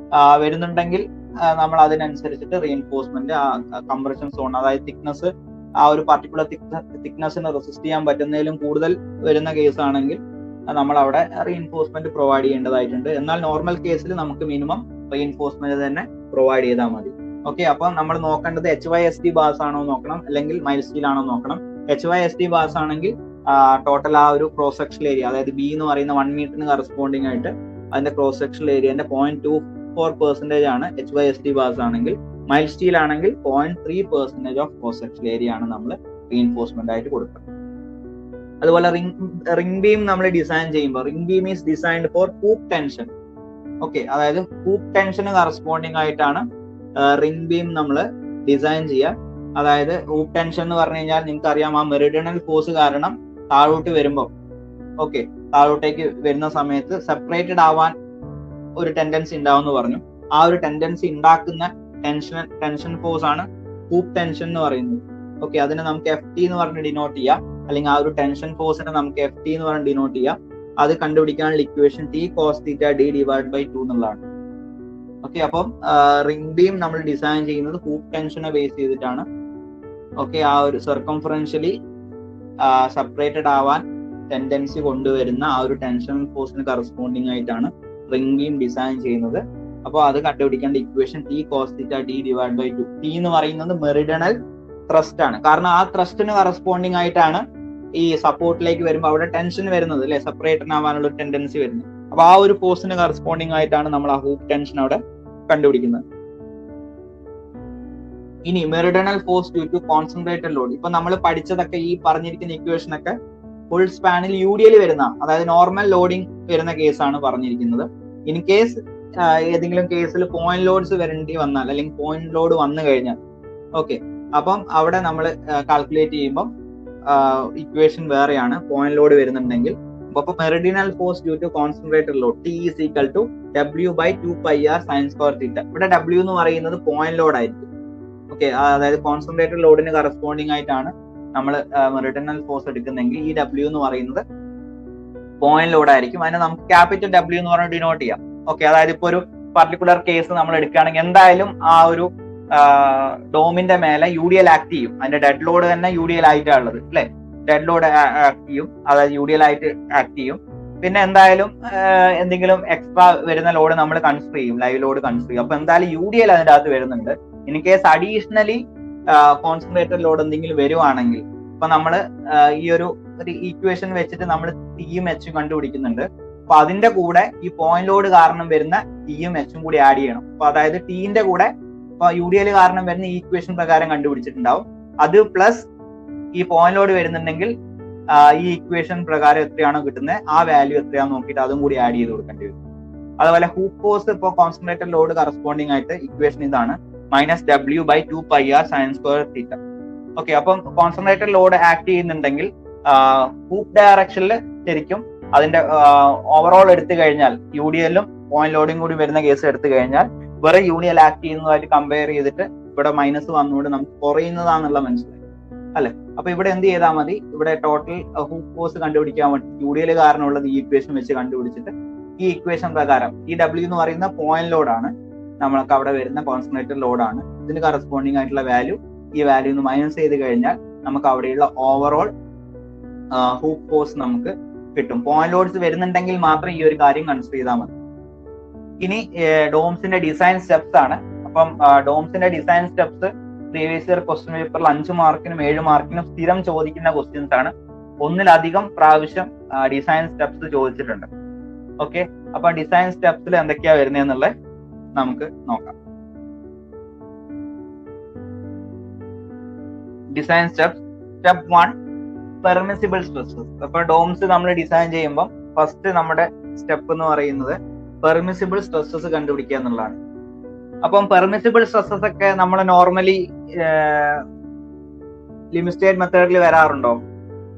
വരുന്നുണ്ടെങ്കിൽ നമ്മൾ അതിനനുസരിച്ചിട്ട് റീഇൻഫോഴ്സ്മെന്റ് കംപ്രഷൻ സോൺ, അതായത് തിക്നെസ് ആ ഒരു പർട്ടിക്കുലർ തിക്നെസ്സിന് റെസിസ്റ്റ് ചെയ്യാൻ പറ്റുന്നതിലും കൂടുതൽ വരുന്ന കേസ് ആണെങ്കിൽ നമ്മൾ അവിടെ റീഇൻഫോഴ്സ്മെന്റ് പ്രൊവൈഡ് ചെയ്യേണ്ടതായിട്ടുണ്ട്. എന്നാൽ നോർമൽ കേസിൽ നമുക്ക് മിനിമം റീഇൻഫോഴ്സ്മെന്റ് തന്നെ പ്രൊവൈഡ് ചെയ്താൽ മതി. ഓക്കെ, അപ്പൊ നമ്മൾ നോക്കേണ്ടത് HYSD ബാസ് ആണോ നോക്കണം, അല്ലെങ്കിൽ മൈൽഡ് സ്റ്റീൽ ആണോ നോക്കണം. HYSD ബാസ് ആണെങ്കിൽ ടോട്ടൽ ആ ഒരു ക്രോസ് സെക്ഷണൽ ഏരിയ, അതായത് ബി എന്ന് പറയുന്ന 1 മീറ്ററിന് കറസ്പോണ്ടിങ് ആയിട്ട് അതിന്റെ ക്രോസ് സെക്ഷണൽ ഏരിയന്റെ 0.24% ആണ് HYSD ബാസ് ആണെങ്കിൽ. മൈൽഡ് സ്റ്റീൽ ആണെങ്കിൽ 0.3% ഓഫ് ക്രോസ് സെക്ഷണൽ ഏരിയ ആണ് നമ്മൾ റീഇൻഫോഴ്സ്മെന്റ് ആയിട്ട് കൊടുക്കുക. അതുപോലെ റിംഗ് ബീം നമ്മൾ ഡിസൈൻ ചെയ്യുമ്പോൾ, ring beam is designed for hoop tension. Okay, അതായത് ഹൂപ്പ് ടെൻഷന് കറസ്പോണ്ടിങ് ആയിട്ടാണ് റിംഗ് ബീം നമ്മൾ ഡിസൈൻ ചെയ്യുക. അതായത് ഹൂപ്പ് ടെൻഷൻ എന്ന് പറഞ്ഞു കഴിഞ്ഞാൽ നിങ്ങൾക്ക് അറിയാം, ആ മെറിഡിയണൽ ഫോഴ്സ് കാരണം താഴോട്ട് വരുമ്പോൾ, ഓക്കെ, താഴോട്ടേക്ക് വരുന്ന സമയത്ത് സെപ്പറേറ്റഡ് ആവാൻ ഒരു ടെൻഡൻസി ഉണ്ടാവും എന്ന് പറഞ്ഞു. ആ ഒരു ടെൻഡൻസി ഉണ്ടാക്കുന്ന ടെൻഷൻ ഫോഴ്സ് ആണ് ഹൂപ്പ് ടെൻഷൻ എന്ന് പറയുന്നത്. ഓക്കെ, അതിനെ നമുക്ക് FT എന്ന് പറഞ്ഞ് ഡിനോട്ട് ചെയ്യാം, അല്ലെങ്കിൽ ആ ഒരു ടെൻഷൻ ഫോഴ്സിനെ നമുക്ക് FT എന്ന് പറഞ്ഞ് ഡിനോട്ട് ചെയ്യാം. അത് കണ്ടുപിടിക്കാനുള്ള equation T cos θ D divide by 2 എന്നുള്ളതാണ്. ഓക്കെ, അപ്പം റിംഗ് ബീം നമ്മൾ ഡിസൈൻ ചെയ്യുന്നത് ഹൂപ്പ് ടെൻഷനെ ബേസ് ചെയ്തിട്ടാണ്. ഓക്കെ, ആ ഒരു സർക്കംഫറൻഷ്യലി സെപ്പറേറ്റഡ് ആവാൻ ടെൻഡൻസി കൊണ്ടുവരുന്ന ആ ഒരു ടെൻഷൻ ഫോഴ്സിന് കറസ്പോണ്ടിങ് ആയിട്ടാണ് റിംഗ് ബീം ഡിസൈൻ ചെയ്യുന്നത്. അപ്പോൾ അത് കണ്ടുപിടിക്കേണ്ട equation T cos θ D divide by 2. T എന്ന് പറയുന്നത് മെറിഡിയണൽ ത്രസ്റ്റ് ആണ്. കാരണം ആ ത്രസ്റ്റിന് കറസ്പോണ്ടിങ് ആയിട്ടാണ് ഈ സപ്പോർട്ടിലേക്ക് വരുമ്പോൾ അവിടെ ടെൻഷൻ വരുന്നത്, അല്ലെ, സെപ്പറേറ്റഡ് ആവാനുള്ള ഒരു ടെൻഡൻസി വരുന്നത്. അപ്പൊ ആ ഒരു ഫോഴ്സിന് കറസ്പോണ്ടിങ് ആയിട്ടാണ് നമ്മൾ ആ ഹൂപ്പ് ടെൻഷൻ അവിടെ കണ്ടുപിടിക്കുന്നത്. ഇനി meridional force due to concentrated load. ഇപ്പൊ നമ്മൾ പഠിച്ചതൊക്കെ ഈ പറഞ്ഞിരിക്കുന്ന ഇക്വേഷൻ ഒക്കെ ഫുൾ സ്പാനിൽ UDL വരുന്ന, അതായത് നോർമൽ ലോഡിംഗ് വരുന്ന കേസാണ് പറഞ്ഞിരിക്കുന്നത്. ഇൻ കേസ് ഏതെങ്കിലും കേസിൽ പോയിന്റ് ലോഡ്സ് വരേണ്ടി വന്നാൽ, അല്ലെങ്കിൽ പോയിന്റ് ലോഡ് വന്നു കഴിഞ്ഞാൽ, ഓക്കെ, അപ്പം അവിടെ നമ്മൾ കാൽക്കുലേറ്റ് ചെയ്യുമ്പോൾ ഇക്വേഷൻ വേറെയാണ്. പോയിന്റ് ലോഡ് വരുന്നുണ്ടെങ്കിൽ അപ്പൊ meridional force due to concentrated load T is equal to W by 2πr sin square theta. ഇവിടെ W എന്ന് പറയുന്നത് പോയിന്റ് ലോഡ് ആയിരിക്കും. ഓക്കെ, അതായത് കോൺസെൻട്രേറ്റഡ് ലോഡിന് കറസ്പോണ്ടിങ് ആയിട്ടാണ് നമ്മൾ മെറിഡിയണൽ ഫോഴ്സ് എടുക്കുന്നെങ്കിൽ ഈ W എന്ന് പറയുന്നത് പോയിന്റ് ലോഡ് ആയിരിക്കും. അതിനെ നമുക്ക് ക്യാപിറ്റൽ W എന്ന് പറഞ്ഞ് ഡിനോട്ട് ചെയ്യാം. ഓക്കെ, അതായത് ഇപ്പൊ ഒരു പർട്ടിക്കുലർ കേസ് നമ്മൾ എടുക്കുകയാണെങ്കിൽ എന്തായാലും ആ ഒരു ഡോമിന്റെ മേലെ UDL ആക്ട് ചെയ്യും. അതിന്റെ ഡെഡ് ലോഡ് തന്നെ UDL ആയിട്ടാണ് ഉള്ളത് അല്ലെ. ഡെഡ് ലോഡ് ആക്ട് ചെയ്യും, അതായത് UDL ആയിട്ട് ആക്ട് ചെയ്യും. പിന്നെ എന്തായാലും എന്തെങ്കിലും എക്സ്ട്രാ വരുന്ന ലോഡ് നമ്മൾ കൺസിഡർ ചെയ്യും, ലൈവ് ലോഡ് കൺസിഡർ ചെയ്യും. അപ്പൊ എന്തായാലും UDL അതിന്റെ അകത്ത് വരുന്നുണ്ട്. In case additionally concentrated load എന്തെങ്കിലും വരുവാണെങ്കിൽ അപ്പൊ നമ്മൾ ഈ ഒരു ഈക്വേഷൻ വെച്ചിട്ട് നമ്മൾ ടിയും എച്ചും കണ്ടുപിടിക്കുന്നുണ്ട്. അപ്പൊ അതിന്റെ കൂടെ ഈ പോയിന്റ് ലോഡ് കാരണം വരുന്ന ടിയും എച്ചും കൂടി ആഡ് ചെയ്യണം. അപ്പൊ അതായത് ടിന്റെ കൂടെ ഇപ്പൊ UDL കാരണം വരുന്ന ഈക്വേഷൻ പ്രകാരം കണ്ടുപിടിച്ചിട്ടുണ്ടാവും, അത് പ്ലസ് ഈ പോയിന്റ് ലോഡ് വരുന്നുണ്ടെങ്കിൽ ഈ ഇക്വേഷൻ പ്രകാരം എത്രയാണോ കിട്ടുന്നത് ആ വാല്യൂ എത്രയാണെന്ന് നോക്കിയിട്ട് അതും കൂടി ആഡ് ചെയ്ത് കൊടുക്കേണ്ടി വരും. അതുപോലെ ഹൂപ്പ് ഫോഴ്സ് ഇപ്പോൾ കോൺസെൻട്രേറ്റഡ് ലോഡ് കറസ്പോണ്ടിങ് ആയിട്ട് ഇക്വേഷൻ ഇതാണ്, -W/2πr sin²θ. ഓക്കെ, അപ്പം കോൺസെൻട്രേറ്റഡ് ലോഡ് ആക്ട് ചെയ്യുന്നുണ്ടെങ്കിൽ ഹൂപ്പ് ഡയറക്ഷനിൽ ശരിക്കും അതിന്റെ ഓവറോൾ എടുത്തു കഴിഞ്ഞാൽ UDL-ഉം പോയിന്റ് ലോഡും കൂടി വരുന്ന കേസ് എടുത്തു കഴിഞ്ഞാൽ വേറെ UDL ആക്ട് ചെയ്യുന്നതായിട്ട് കമ്പയർ ചെയ്തിട്ട് ഇവിടെ മൈനസ് വന്നുകൊണ്ട് നമുക്ക് കുറയുന്നതാണെന്നുള്ള മനസ്സിലായി അല്ലെ. അപ്പൊ ഇവിടെ എന്ത് ചെയ്താൽ മതി, ഇവിടെ ടോട്ടൽ ഹൂപ്പ് ഫോഴ്സ് കണ്ടുപിടിക്കാൻ വേണ്ടി UDL കാരണമുള്ളത് ഈ ഇക്വേഷൻ വെച്ച് കണ്ടുപിടിച്ചിട്ട് ഈ ഇക്വേഷൻ പ്രകാരം ഈ W എന്ന് പറയുന്ന പോയിന്റ് ലോഡാണ്, നമ്മൾക്ക് അവിടെ വരുന്ന കോൺസെൻട്രേറ്റഡ് ലോഡാണ്. ഇതിന് കറസ്പോണ്ടിങ് ആയിട്ടുള്ള വാല്യൂ ഈ വാല്യൂ ഒന്ന് മൈനസ് ചെയ്ത് കഴിഞ്ഞാൽ നമുക്ക് അവിടെയുള്ള ഓവറോൾ ഹൂപ്പ് ഫോഴ്സ് നമുക്ക് കിട്ടും. പോയിന്റ് ലോഡ്സ് വരുന്നുണ്ടെങ്കിൽ മാത്രം ഈ ഒരു കാര്യം കൺസിഡർ ചെയ്താൽ മതി. ഇനി ഡോംസിന്റെ ഡിസൈൻ സ്റ്റെപ്സ് ആണ്. അപ്പം ഡോംസിന്റെ design steps previous year question പേപ്പറിൽ 5 മാർക്കിനും 7 മാർക്കിനും സ്ഥിരം ചോദിക്കുന്ന ക്വസ്റ്റ്യൻസ് ആണ്. ഒന്നിലധികം പ്രാവശ്യം ഡിസൈൻ സ്റ്റെപ്സ് ചോദിച്ചിട്ടുണ്ട്. ഓക്കെ, അപ്പൊ ഡിസൈൻ സ്റ്റെപ്സിൽ എന്തൊക്കെയാ വരുന്നതെന്നുള്ളത് നമുക്ക് നോക്കാം. Design steps. Step 1 permissible stresses. അപ്പൊ ഡോംസ് നമ്മൾ ഡിസൈൻ ചെയ്യുമ്പോൾ ഫസ്റ്റ് നമ്മുടെ സ്റ്റെപ്പ് എന്ന് പറയുന്നത് പെർമിസിബിൾ സ്ട്രെസ്സസ് കണ്ടുപിടിക്കുക എന്നുള്ളതാണ്. അപ്പം പെർമിസിബിൾ സ്ട്രെസ്സസ് ഒക്കെ നമ്മൾ നോർമലി ലിമിറ്റ് സ്റ്റേറ്റ് മെത്തേഡിൽ വരാറുണ്ടോ?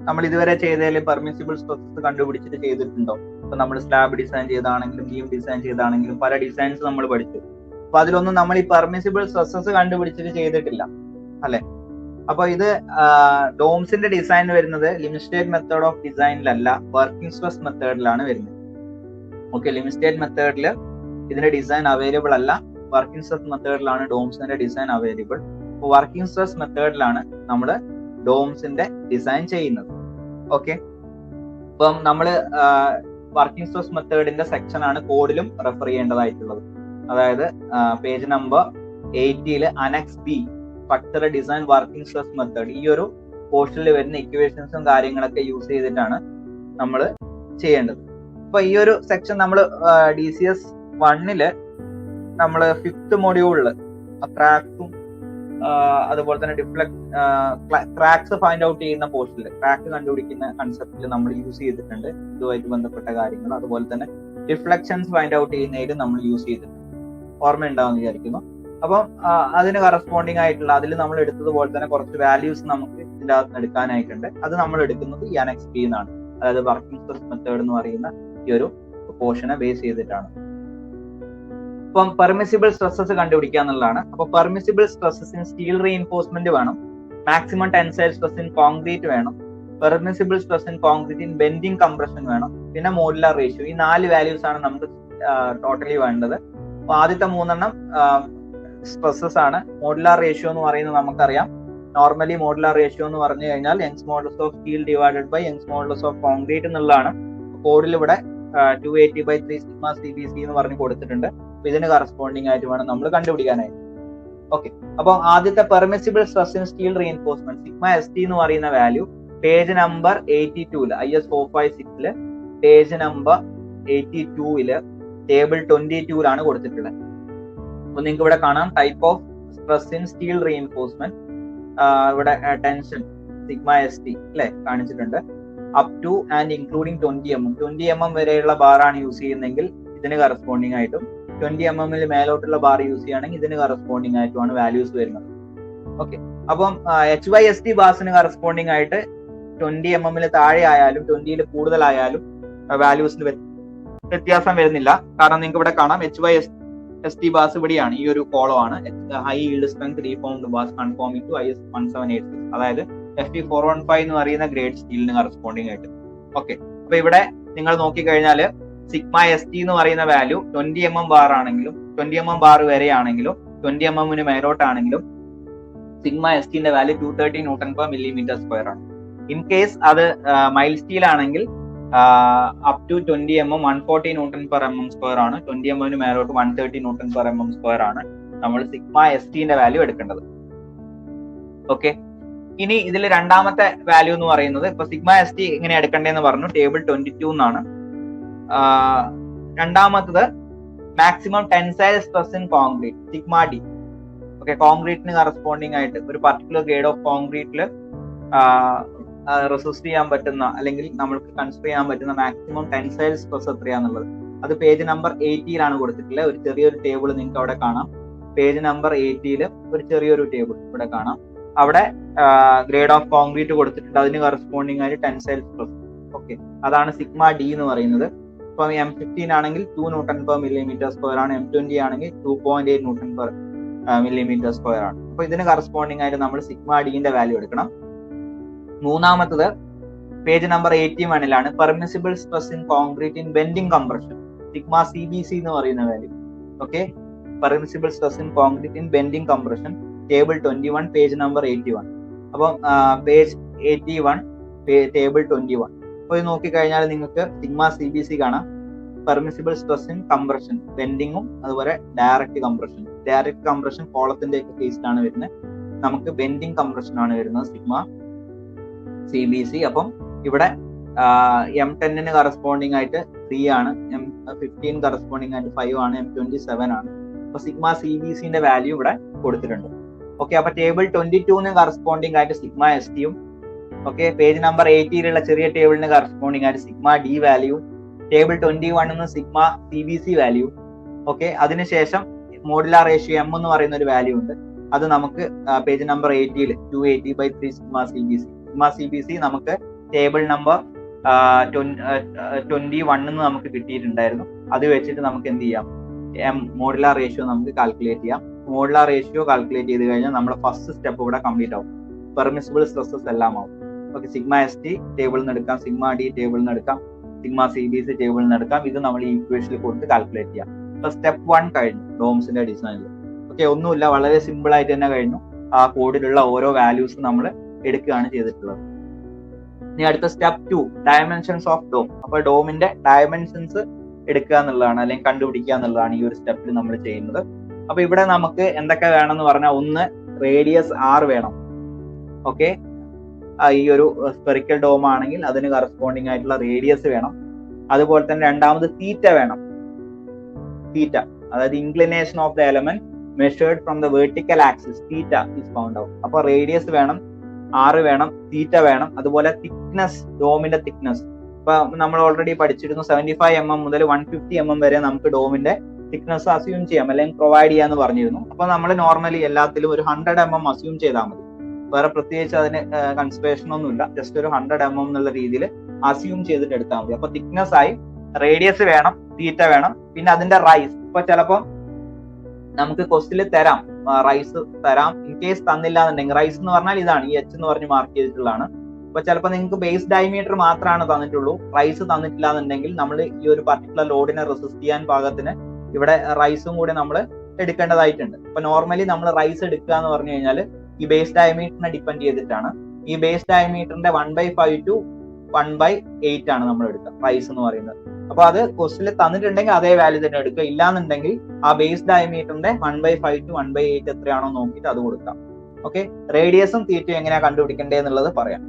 നമ്മൾ ഇതുവരെ ചെയ്തതിൽ പെർമിസിബിൾ സ്ട്രെസ്സസ് കണ്ടുപിടിച്ചിട്ട് ചെയ്തിട്ടുണ്ടോ? ഇപ്പൊ നമ്മൾ സ്ലാബ് ഡിസൈൻ ചെയ്താണെങ്കിലും ബീം ഡിസൈൻ ചെയ്താണെങ്കിലും പല ഡിസൈൻസ് നമ്മൾ പഠിച്ചു. അപ്പൊ അതിലൊന്നും നമ്മൾ ഈ പെർമിസിബിൾ സ്ട്രെസ്സസ് കണ്ടുപിടിച്ചിട്ട് ചെയ്തിട്ടില്ല അല്ലെ. അപ്പൊ ഇത് ഡോംസിന്റെ ഡിസൈൻ വരുന്നത് ലിമിറ്റ് സ്റ്റേറ്റ് മെത്തേഡ് ഓഫ് ഡിസൈനിലല്ല, വർക്കിംഗ് സ്ട്രെസ് മെത്തേഡിലാണ് വരുന്നത്. ഓക്കെ, ലിമിറ്റ് സ്റ്റേറ്റ് മെത്തേഡിൽ ഇതിന്റെ ഡിസൈൻ അവൈലബിൾ അല്ല, വർക്കിംഗ് സ്ട്രെസ് മെത്തേഡിലാണ് ഡോംസിന്റെ ഡിസൈൻ അവൈലബിൾ. അപ്പോൾ വർക്കിംഗ് സ്ട്രെസ് മെത്തേഡിലാണ് നമ്മൾ ഡോംസിന്റെ ഡിസൈൻ ചെയ്യുന്നത്. ഓക്കെ, ഇപ്പം നമ്മൾ വർക്കിംഗ് സ്ട്രെസ് മെത്തേഡിന്റെ സെക്ഷൻ ആണ് കോഡിലും റെഫർ ചെയ്യേണ്ടതായിട്ടുള്ളത്. അതായത് page number 80 annexe B structure design working stress method, ഈ ഒരു പോർഷനിൽ വരുന്ന ഇക്വേഷൻസും കാര്യങ്ങളൊക്കെ യൂസ് ചെയ്തിട്ടാണ് നമ്മൾ ചെയ്യേണ്ടത്. അപ്പൊ ഈ ഒരു സെക്ഷൻ നമ്മൾ DCS 1 നമ്മൾ 5th മൊഡ്യൂളില് ക്രാക്സും അതുപോലെ തന്നെ ക്രാക്സ് ഫൈൻഡ് ഔട്ട് ചെയ്യുന്ന പോർഷനിൽ ക്രാക്ക് കണ്ടുപിടിക്കുന്ന കൺസെപ്റ്റിൽ നമ്മൾ യൂസ് ചെയ്തിട്ടുണ്ട് ഇതുമായിട്ട് ബന്ധപ്പെട്ട കാര്യങ്ങൾ. അതുപോലെ തന്നെ ഡിഫ്ലക്ഷൻസ് ഫൈൻഡ് ഔട്ട് ചെയ്യുന്നതിൽ നമ്മൾ യൂസ് ചെയ്തിട്ടുണ്ട്. ഓർമ്മയുണ്ടാവുമെന്ന് വിചാരിക്കുന്നു. അപ്പം അതിന് കറസ്പോണ്ടിങ് ആയിട്ടുള്ള അതിൽ നമ്മൾ എടുത്തതുപോലെ തന്നെ കുറച്ച് വാല്യൂസ് നമുക്ക് ഇതിന്റെ അകത്ത് എടുക്കാനായിട്ടുണ്ട്. അത് നമ്മൾ എടുക്കുന്നത് ഈ അനക്സ് ബി എന്നാണ്, അതായത് വർക്കിംഗ് സ്ട്രെസ് മെത്തേഡ് എന്ന് പറയുന്ന ഈ ഒരു പോർഷനെ ബേസ് ചെയ്തിട്ടാണ്. ഇപ്പം പെർമിസിബിൾ സ്ട്രെസ്സസ് കണ്ടുപിടിക്കുക എന്നുള്ളതാണ്. അപ്പൊ permissible stresses in steel reinforcement വേണം, maximum tensile stress in concrete വേണം, permissible stress in concrete in bending compression വേണം, പിന്നെ മോഡുലാർ റേഷ്യോ. ഈ 4 വാല്യൂസ് ആണ് നമുക്ക് ടോട്ടലി വേണ്ടത്. അപ്പൊ ആദ്യത്തെ 3 സ്ട്രെസ്സസ് ആണ്. മോഡുലാർ റേഷ്യോ എന്ന് പറയുന്നത് നമുക്കറിയാം, നോർമലി മോഡുലാർ റേഷ്യോ എന്ന് പറഞ്ഞു കഴിഞ്ഞാൽ Young's modulus of steel divided by Young's modulus of concrete എന്നുള്ളതാണ്. കോഡിൽ ഇവിടെ 280/3 സിഗ്മ CBC എന്ന് പറഞ്ഞ് കൊടുത്തിട്ടുണ്ട്. അപ്പൊ ഇതിന് കറസ്പോണ്ടിങ് ആയിട്ട് വേണം നമ്മൾ കണ്ടുപിടിക്കാനായിട്ട്. ഓക്കെ, അപ്പൊ ആദ്യത്തെ permissible stress in steel reinforcement sigma ST എന്ന് പറയുന്ന value page number 82 IS 456 page number 82 table 22 കൊടുത്തിട്ടുള്ളത്. അപ്പൊ നിങ്ങൾക്ക് ഇവിടെ കാണാം type of stress in steel reinforcement. ഇവിടെ ടെൻഷൻ സിഗ്മ ST അല്ലെ കാണിച്ചിട്ടുണ്ട്. Up two and including 20 mm 20 mm വരെയുള്ള ബാറാണ് യൂസ് ചെയ്യുന്നതെങ്കിൽ ഇതിന് കറസ്പോണ്ടിങ് ആയിട്ടും 20 mm മേലോട്ടുള്ള ബാർ യൂസ് ചെയ്യുകയാണെങ്കിൽ ഇതിന് കറസ്പോണ്ടിങ് ആയിട്ടുമാണ് വാല്യൂസ് വരുന്നത്. ഓക്കെ, അപ്പം HYST ബാസിന് കറസ്പോണ്ടിങ് ആയിട്ട് 20 mm താഴെ ആയാലും 20 കൂടുതലായാലും വാല്യൂസിൽ വ്യത്യാസം വരുന്നില്ല. കാരണം നിങ്ങൾക്ക് ഇവിടെ കാണാം HYST ബാസ് ഇവിടെയാണ്, ഈ ഒരു കോളം ആണ് high yield strength reinforced bars conforming to IS 1786, അതായത് FE 415 എന്ന് പറയുന്ന ഗ്രേഡ് സ്റ്റീലിന് കറസ്പോണ്ടിങ് ആയിട്ട്. ഓക്കെ, അപ്പൊ ഇവിടെ നിങ്ങൾ നോക്കിക്കഴിഞ്ഞാൽ സിഗ്മ ST എന്ന് പറയുന്ന വാല്യൂ 20 mm ബാർ ആണെങ്കിലും 20 mm ബാർ വരെ ആണെങ്കിലും 20 mm മേലോട്ടാണെങ്കിലും സിഗ്മ എസ് ടിന്റെ value 230 newton per millimetre square ആണ്. ഇൻ കേസ് അത് മൈൽഡ് സ്റ്റീൽ ആണെങ്കിൽ up to 20 mm 140 newton per mm square ആണ്. 20 mm മേലോട്ട് 130 ന്യൂട്ടൺ പെർ mm സ്ക്വയർ ആണ് നമ്മൾ സിഗ്മ എസ് ടിന്റെ വാല്യൂ എടുക്കേണ്ടത്. ഓക്കെ, ഇനി ഇതിൽ രണ്ടാമത്തെ വാല്യൂ എന്ന് പറയുന്നത് ഇപ്പൊ സിഗ്മ എസ് ടി എങ്ങനെ എടുക്കേണ്ടതെന്ന് പറഞ്ഞു, ടേബിൾ 22 എന്നാണ്. രണ്ടാമത്തത് maximum tensile stress in concrete, sigma D. Okay, കോൺക്രീറ്റിന് കറസ്പോണ്ടിങ് ആയിട്ട് ഒരു പർട്ടിക്കുലർ ഗ്രേഡ് ഓഫ് കോൺക്രീറ്റിൽ റെസിസ്റ്റ് ചെയ്യാൻ പറ്റുന്ന അല്ലെങ്കിൽ നമ്മൾക്ക് കൺസിഡർ ചെയ്യാൻ പറ്റുന്ന മാക്സിമം ടെൻസൈൽ സ്ട്രെസ് എത്രയാന്നുള്ളത് അത് പേജ് നമ്പർ 80 കൊടുത്തിട്ടുള്ളത്. ഒരു ചെറിയൊരു ടേബിൾ നിങ്ങൾക്ക് അവിടെ കാണാം. പേജ് നമ്പർ 80 ഒരു ചെറിയൊരു ടേബിൾ ഇവിടെ കാണാം. അവിടെ ഗ്രേഡ് ഓഫ് കോൺക്രീറ്റ് കൊടുത്തിട്ടുണ്ട്, അതിന് കറസ്പോണ്ടിങ് ആയിട്ട് ടെൻസൈൽ സ്ട്രെസ്. ഓക്കെ, അതാണ് സിഗ്മ ഡി എന്ന് പറയുന്നത്. ഇപ്പം M15 ആണെങ്കിൽ 2 ന്യൂട്ടൺ പെർ മില്ലിമീറ്റർ സ്ക്വയർ ആണ്, M20 ആണെങ്കിൽ 2.8 ന്യൂട്ടൺ പെർ മില്ലിമീറ്റർ സ്ക്വയർ ആണ്. അപ്പൊ ഇതിന് കറസ്പോണ്ടിങ് ആയിട്ട് നമ്മൾ സിഗ്മ ഡിന്റെ വാല്യൂ എടുക്കണം. മൂന്നാമത്തത് page number 81 permissible stress in concrete in bending compression, sigma CBC എന്ന് പറയുന്ന value. Okay, permissible stress in concrete in bending compression, table 21 page number 81. അപ്പം പേജ് 81 ടേബിൾ 21. അപ്പോൾ ഇത് നോക്കിക്കഴിഞ്ഞാൽ നിങ്ങൾക്ക് സിഗ്മ CBC കാണാം. പെർമിസിബിൾ സ്ട്രെസ് ഇൻ കംപ്രഷൻ, ബെൻഡിങ്ങും അതുപോലെ direct compression. Direct compression കോളത്തിന്റെ ഒക്കെ കേസിലാണ് വരുന്നത്, നമുക്ക് ബെൻഡിങ് കംപ്രഷൻ ആണ് വരുന്നത് സിഗ്മ CBC. അപ്പം ഇവിടെ M10 കറസ്പോണ്ടിങ് ആയിട്ട് 3 ആണ്, M15 കറസ്പോണ്ടിങ് ആയിട്ട് 5 ആണ്, M20 7 ആണ്. അപ്പൊ സിഗ്മ CBCന്റെ വാല്യൂ ഇവിടെ കൊടുത്തിട്ടുണ്ട്. ഓക്കെ, അപ്പൊ ടേബിൾ 22 കറസ്പോണ്ടിങ് ആയിട്ട് സിഗ്മ എസ് ടിയും, ഓക്കെ, പേജ് നമ്പർ 80 ചെറിയ ടേബിളിന് കറസ്പോണ്ടിങ് ആയിട്ട് sigma D value, table 21 sigma CBC value. Okay, അതിനുശേഷം മോഡുലാർ റേഷ്യോ M എന്ന് പറയുന്ന ഒരു വാല്യൂ ഉണ്ട്, അത് നമുക്ക് page number 80 280/3 sigma CBC. Sigma CBC നമുക്ക് ടേബിൾ നമ്പർ 21 നമുക്ക് കിട്ടിയിട്ടുണ്ടായിരുന്നു. അത് വെച്ചിട്ട് നമുക്ക് എന്ത് ചെയ്യാം, മോഡുലാർ റേഷ്യോ നമുക്ക് കാൽക്കുലേറ്റ് ചെയ്യാം. മോഡുലാർ റേഷ്യോ കാൽക്കുലേറ്റ് ചെയ്ത് കഴിഞ്ഞാൽ നമ്മുടെ ഫസ്റ്റ് സ്റ്റെപ്പ് ഇവിടെ കംപ്ലീറ്റ് ആവും, പെർമിസിബിൾ സ്ട്രെസ്സസ് എല്ലാം ആവും. ഓക്കെ, സിഗ്മ എസ് ടി ടേബിളിൽ നിന്ന് എടുക്കാം, സിഗ്മ ഡി ടേബിളിൽ നിന്ന് എടുക്കാം, സിഗ്മ CBC ടേബിളിൽ നിന്ന് എടുക്കാം. ഇത് നമ്മൾ ഈ ഇക്വേഷനിൽ കൊടുത്ത് കാൽക്കുലേറ്റ് ചെയ്യാം. അപ്പൊ സ്റ്റെപ്പ് 1 കഴിഞ്ഞു ഡോംസിന്റെ ഡിസൈനിൽ. ഓക്കെ, ഒന്നുമില്ല, വളരെ സിമ്പിൾ ആയിട്ട് തന്നെ കഴിഞ്ഞു. ആ കോഡിലുള്ള ഓരോ വാല്യൂസ് നമ്മൾ എടുക്കുകയാണ് ചെയ്തിട്ടുള്ളത്. ഇനി അടുത്ത സ്റ്റെപ്പ് 2 ഡയമെൻഷൻസ് ഓഫ് ഡോം. അപ്പൊ ഡോമിന്റെ ഡയമെൻഷൻസ് എടുക്കുക എന്നുള്ളതാണ്, അല്ലെങ്കിൽ കണ്ടുപിടിക്കുക എന്നുള്ളതാണ് ഈ ഒരു സ്റ്റെപ്പിൽ നമ്മൾ ചെയ്യുന്നത്. അപ്പൊ ഇവിടെ നമുക്ക് എന്തൊക്കെ വേണമെന്ന് പറഞ്ഞാൽ, ഒന്ന് റേഡിയസ് R വേണം. ഓക്കെ, ഈ ഒരു സ്പെറിക്കൽ ഡോം ആണെങ്കിൽ അതിന് കറസ്പോണ്ടിങ് ആയിട്ടുള്ള റേഡിയസ് വേണം. അതുപോലെ തന്നെ രണ്ടാമത് തീറ്റ വേണം. തീറ്റ അതായത് inclination of the element measured from the vertical axis, theta is found out. അപ്പൊ റേഡിയസ് വേണം, R വേണം, തീറ്റ വേണം. അതുപോലെ തിക്നെസ്, ഡോമിന്റെ തിക്നെസ്. ഇപ്പൊ നമ്മൾ ഓൾറെഡി പഠിച്ചിരുന്നു 75 mm മുതൽ 150 mm വരെ നമുക്ക് ഡോമിന്റെ തിക്നെസ് അസ്യൂം ചെയ്യാം അല്ലെങ്കിൽ പ്രൊവൈഡ് ചെയ്യാന്ന് പറഞ്ഞിരുന്നു. അപ്പൊ നമ്മൾ നോർമലി എല്ലാത്തിലും ഒരു 100 mm അസ്യൂം ചെയ്താൽ മതി. വേറെ പ്രത്യേകിച്ച് അതിന് കൺസിഡറേഷൻ ഒന്നുമില്ല, ജസ്റ്റ് ഒരു 100 mm എന്നുള്ള രീതിയിൽ അസ്യൂം ചെയ്തിട്ട് എടുത്താൽ മതി. അപ്പൊ തിക്നെസ് ആയി, റേഡിയസ് വേണം, തീറ്റ വേണം, പിന്നെ അതിന്റെ റൈസ്. ഇപ്പൊ ചിലപ്പോൾ നമുക്ക് ക്വസ്റ്റിൽ തരാം, റൈസ് തരാം. ഇൻ കേസ് തന്നില്ല എന്നുണ്ടെങ്കിൽ, റൈസ് എന്ന് പറഞ്ഞാൽ ഇതാണ്, ഈ H എന്ന് പറഞ്ഞ് മാർക്ക് ചെയ്തിട്ടുള്ളതാണ്. അപ്പൊ ചിലപ്പോൾ നിങ്ങൾക്ക് ബേസ് ഡയമീറ്റർ മാത്രമാണ് തന്നിട്ടുള്ളൂ, റൈസ് തന്നിട്ടില്ല എന്നുണ്ടെങ്കിൽ നമ്മൾ ഈ ഒരു പർട്ടിക്കുലർ ലോഡിനെ റെസിസ്റ്റ് ചെയ്യാൻ പാകത്തിന് ഇവിടെ റൈസും കൂടെ നമ്മൾ എടുക്കേണ്ടതായിട്ടുണ്ട്. ഇപ്പൊ നോർമലി നമ്മൾ റൈസ് എടുക്കുക എന്ന് പറഞ്ഞു കഴിഞ്ഞാൽ ഈ ബേസ് ഡയമീറ്ററിനെ ഡിപ്പെൻഡ് ചെയ്തിട്ടാണ്. ഈ ബേസ് ഡയമീറ്ററിന്റെ 1/5 to 1/8 ആണ് നമ്മൾ എടുക്കുക റൈസ് എന്ന് പറയുന്നത്. അപ്പൊ അത് ക്വസ്റ്റിൽ തന്നിട്ടുണ്ടെങ്കിൽ അതേ വാല്യൂ തന്നെ എടുക്കുക, ഇല്ലാന്നുണ്ടെങ്കിൽ ആ ബേസ് ഡയമീറ്ററിന്റെ 1/5 to 1/8 എത്രയാണോ നോക്കിയിട്ട് അത് കൊടുക്കാം. ഓക്കെ, റേഡിയസും തീറ്റയും എങ്ങനെയാ കണ്ടുപിടിക്കേണ്ടത് എന്നുള്ളത് പറയാം.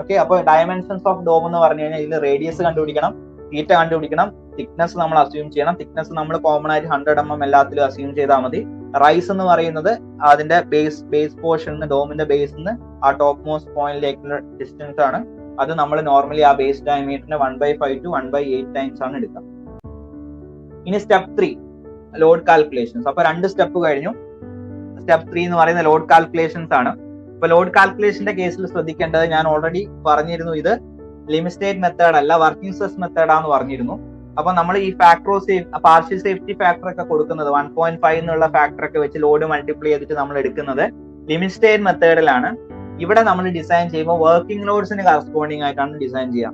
ഓക്കെ, അപ്പൊ ഡയമെൻഷൻസ് ഓഫ് ഡോം എന്ന് പറഞ്ഞു കഴിഞ്ഞാൽ ഇതിൽ റേഡിയസ് കണ്ടുപിടിക്കണം, തീറ്റ കണ്ടുപിടിക്കണം, തിക്നെസ് നമ്മൾ അസ്യൂം ചെയ്യണം. തിക്നെസ് നമ്മൾ കോമൺ ആയിട്ട് 100 mm എല്ലാത്തിലും അസ്യൂം ചെയ്താൽ മതി. റൈസ് എന്ന് പറയുന്നത് അതിന്റെ ബേസ് പോർഷൻ, ഡോമിന്റെ ബേസിൽ നിന്ന് ആ ടോപ്പ് മോസ്റ്റ് പോയിന്റിലേക്കുള്ള ഡിസ്റ്റൻസ് ആണ്. അത് നമ്മൾ നോർമലി ആ ബേസ് ഡയമീറ്ററിന്റെ 1/5 to 1/8 ടൈംസ് ആണ് എടുക്കുക. ഇനി സ്റ്റെപ്പ് 3 ലോഡ് കാൽക്കുലേഷൻസ്. അപ്പൊ 2 സ്റ്റെപ്പ് കഴിഞ്ഞു. സ്റ്റെപ്പ് 3 എന്ന് പറയുന്ന ലോഡ് കാൽക്കുലേഷൻസ് ആണ്. ഇപ്പൊ ലോഡ് കാൽക്കുലേഷന്റെ കേസിൽ ശ്രദ്ധിക്കേണ്ടത്, ഞാൻ ഓൾറെഡി പറഞ്ഞിരുന്നു, ഇത് ലിമിറ്റ് സ്റ്റേറ്റ് മെത്തേഡ് അല്ല, വർക്കിംഗ് സ്ട്രെസ് മെത്തേഡാന്ന് പറഞ്ഞിരുന്നു. അപ്പൊ നമ്മൾ ഈ പാർഷ്യൽ സേഫ്റ്റി ഫാക്ടർ ഒക്കെ കൊടുക്കുന്നത് 1.5 എന്നുള്ള ഫാക്ടർ ഒക്കെ വെച്ച് ലോഡ് മൾട്ടിപ്ലൈ ചെയ്തിട്ട് നമ്മൾ എടുക്കുന്നത് ലിമിറ്റ് സ്റ്റേറ്റ് മെത്തേഡിലാണ്. ഇവിടെ നമ്മൾ ഡിസൈൻ ചെയ്യുമ്പോൾ വർക്കിംഗ് ലോഡ്സിന് കറസ്പോണ്ടിങ് ആയിട്ടാണ് ഡിസൈൻ ചെയ്യാം.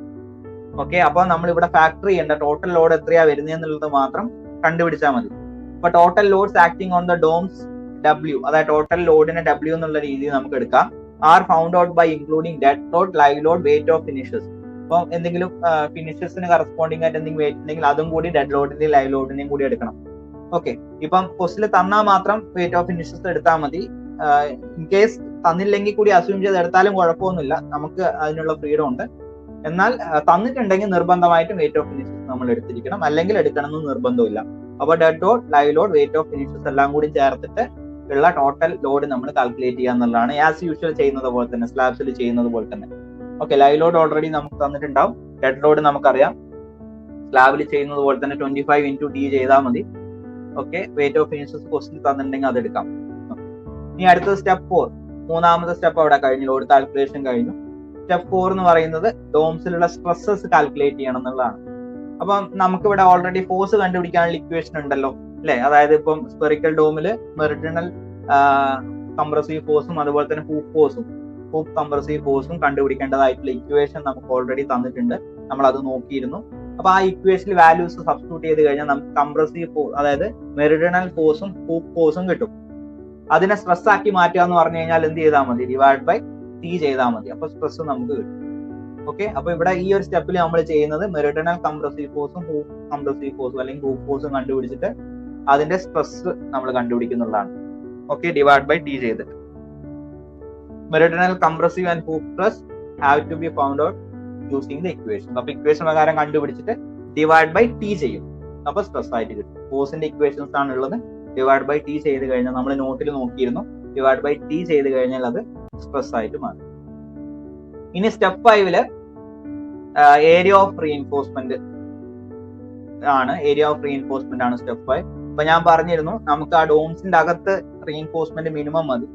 ഓക്കെ, അപ്പൊ നമ്മൾ ഇവിടെ ഫാക്ടർ ചെയ്യേണ്ട ടോട്ടൽ ലോഡ് എത്രയാ വരുന്നത് എന്നുള്ളത് മാത്രം കണ്ടുപിടിച്ചാൽ മതി. അപ്പൊ total loads acting on the domes W, അതായത് ടോട്ടൽ ലോഡിനെ ഡബ്ല്യു എന്നുള്ള രീതിയിൽ നമുക്ക് എടുക്കാം. Are found out by including dead load, live load, weight of finishes. അപ്പൊ എന്തെങ്കിലും ഫിനിഷസിന് കറസ്പോണ്ടിങ് ആയിട്ട് എന്തെങ്കിലും വെയിറ്റ് ഉണ്ടെങ്കിൽ അതും കൂടി ഡെഡ് ലോഡിന്റെയും ലൈവ് ലോഡിന്റെയും കൂടി എടുക്കണം. ഓക്കെ, ഇപ്പം ക്വസ്റ്റിൽ തന്നാൽ മാത്രം വെയിറ്റ് ഓഫ് ഫിനിഷസ് എടുത്താൽ മതി. ഇൻ കേസ് തന്നില്ലെങ്കിൽ കൂടി അസ്യൂം ചെയ്ത് എടുത്താലും കുഴപ്പമൊന്നുമില്ല, നമുക്ക് അതിനുള്ള ഫ്രീഡം ഉണ്ട്. എന്നാൽ തന്നിട്ടുണ്ടെങ്കിൽ നിർബന്ധമായിട്ടും വെയിറ്റ് ഓഫ് ഫിനിഷസ് നമ്മൾ എടുത്തിരിക്കണം, അല്ലെങ്കിൽ എടുക്കണം എന്ന് നിർബന്ധമില്ല. അപ്പൊ dead load, live load, weight of finishes എല്ലാം കൂടി ചേർത്തിട്ട് ഉള്ള ടോട്ടൽ ലോഡ് നമ്മൾ കാൽക്കുലേറ്റ് ചെയ്യുക എന്നുള്ളതാണ് ആസ് യൂഷ്വൽ ചെയ്യുന്നത് പോലെ തന്നെ, സ്ലാബ്സിൽ ചെയ്യുന്നത് പോലെ തന്നെ. ഓക്കെ, ലൈവ് ലോഡ് ഓൾറെഡി നമുക്ക് തന്നിട്ടുണ്ടാവും, ഡെഡ് ലോഡ് നമുക്കറിയാം, സ്ലാബിൽ ചെയ്യുന്നത് പോലെ തന്നെ 25 × D ചെയ്താൽ മതി. Okay, wait of finishes question തന്നിട്ടുണ്ടെങ്കിൽ അത് എടുക്കാം. ഇനി അടുത്തത് സ്റ്റെപ്പ് 4, മൂന്നാമത്തെ സ്റ്റെപ്പ് അവിടെ കഴിഞ്ഞു, ലോഡ് കാൽക്കുലേഷൻ കഴിഞ്ഞു. സ്റ്റെപ്പ് 4 എന്ന് പറയുന്നത് ഡോംസിലുള്ള സ്ട്രെസ്സസ് കാൽക്കുലേറ്റ് ചെയ്യണം എന്നുള്ളതാണ്. അപ്പം നമുക്കിവിടെ ഓൾറെഡി ഫോഴ്സ് കണ്ടുപിടിക്കാനുള്ള ഇക്വേഷൻ ഉണ്ടല്ലോ അല്ലെ. അതായത് ഇപ്പം സ്പെറിക്കൽ ഡോമില് മെറിഡിയണൽ കംപ്രസീവ് ഫോഴ്സും അതുപോലെ തന്നെ ഹൂപ്പ് ഫോഴ്സും, ഹൂപ്പ് കംപ്രസീവ് ഫോഴ്സും കണ്ടുപിടിക്കേണ്ടതായിട്ടുള്ള ഇക്വേഷൻ നമുക്ക് ഓൾറെഡി തന്നിട്ടുണ്ട്, നമ്മൾ അത് നോക്കിയിരുന്നു. അപ്പൊ ആ ഇക്വേഷനിൽ വാല്യൂസ് സബ്സ്റ്റിറ്റ്യൂട്ട് ചെയ്ത് കഴിഞ്ഞാൽ നമുക്ക് കംപ്രസീവ് ഫോഴ്സ്, അതായത് മെറിഡിയണൽ ഫോഴ്സും ഹൂപ്പ് ഫോഴ്സും കിട്ടും. അതിനെ സ്ട്രെസ് ആക്കി മാറ്റുക എന്ന് പറഞ്ഞു കഴിഞ്ഞാൽ എന്ത് ചെയ്താൽ മതി, ഡിവൈഡ് ബൈ T ചെയ്താൽ മതി. അപ്പൊ സ്ട്രെസ് നമുക്ക് കിട്ടും. ഓക്കെ, അപ്പൊ ഇവിടെ ഈ ഒരു സ്റ്റെപ്പിൽ നമ്മൾ ചെയ്യുന്നത് മെറിഡിയണൽ കംപ്രസീവ് ഫോഴ്സും ഹൂപ്പ് കംപ്രസീവ് ഫോഴ്സും അല്ലെങ്കിൽ ഹൂപ്പ് ഫോഴ്സും കണ്ടുപിടിച്ചിട്ട് അതിന്റെ സ്ട്രെസ് നമ്മൾ കണ്ടുപിടിക്കുന്നുള്ളതാണ്. ഓക്കെ, ഡിവൈഡ് ബൈ T ചെയ്തിട്ട് meridional compressive and hoop stress have to be found out using the equation. അപ്പൊ ഇക്വേഷൻ പ്രകാരം കണ്ടുപിടിച്ചിട്ട് ഡിവൈഡ് ബൈ T ചെയ്യും, അപ്പൊ സ്ട്രെസ് ആയിട്ട് കിട്ടും. ഫോഴ്സിന്റെ ഇക്വേഷൻസ് ആണ് ഉള്ളത്. ഡിവൈഡ് ബൈ T ചെയ്ത് കഴിഞ്ഞാൽ നമ്മൾ നോട്ടിൽ നോക്കിയിരുന്നു, ഡിവൈഡ് ബൈ T ചെയ്ത് കഴിഞ്ഞാൽ അത് സ്ട്രെസ് ആയിട്ട് മാറും. ഇനി സ്റ്റെപ്പ് 5 ഏരിയ ഓഫ് റീഇൻഫോഴ്സ്മെന്റ് ആണ്. ഏരിയ ഓഫ് റീഇൻഫോഴ്സ്മെന്റ് ആണ് സ്റ്റെപ്പ് 5. അപ്പൊ ഞാൻ പറഞ്ഞിരുന്നു നമുക്ക് ആ ഡോംസിന്റെ അകത്ത് റീഇൻഫോഴ്സ്മെന്റ് മിനിമം മതി,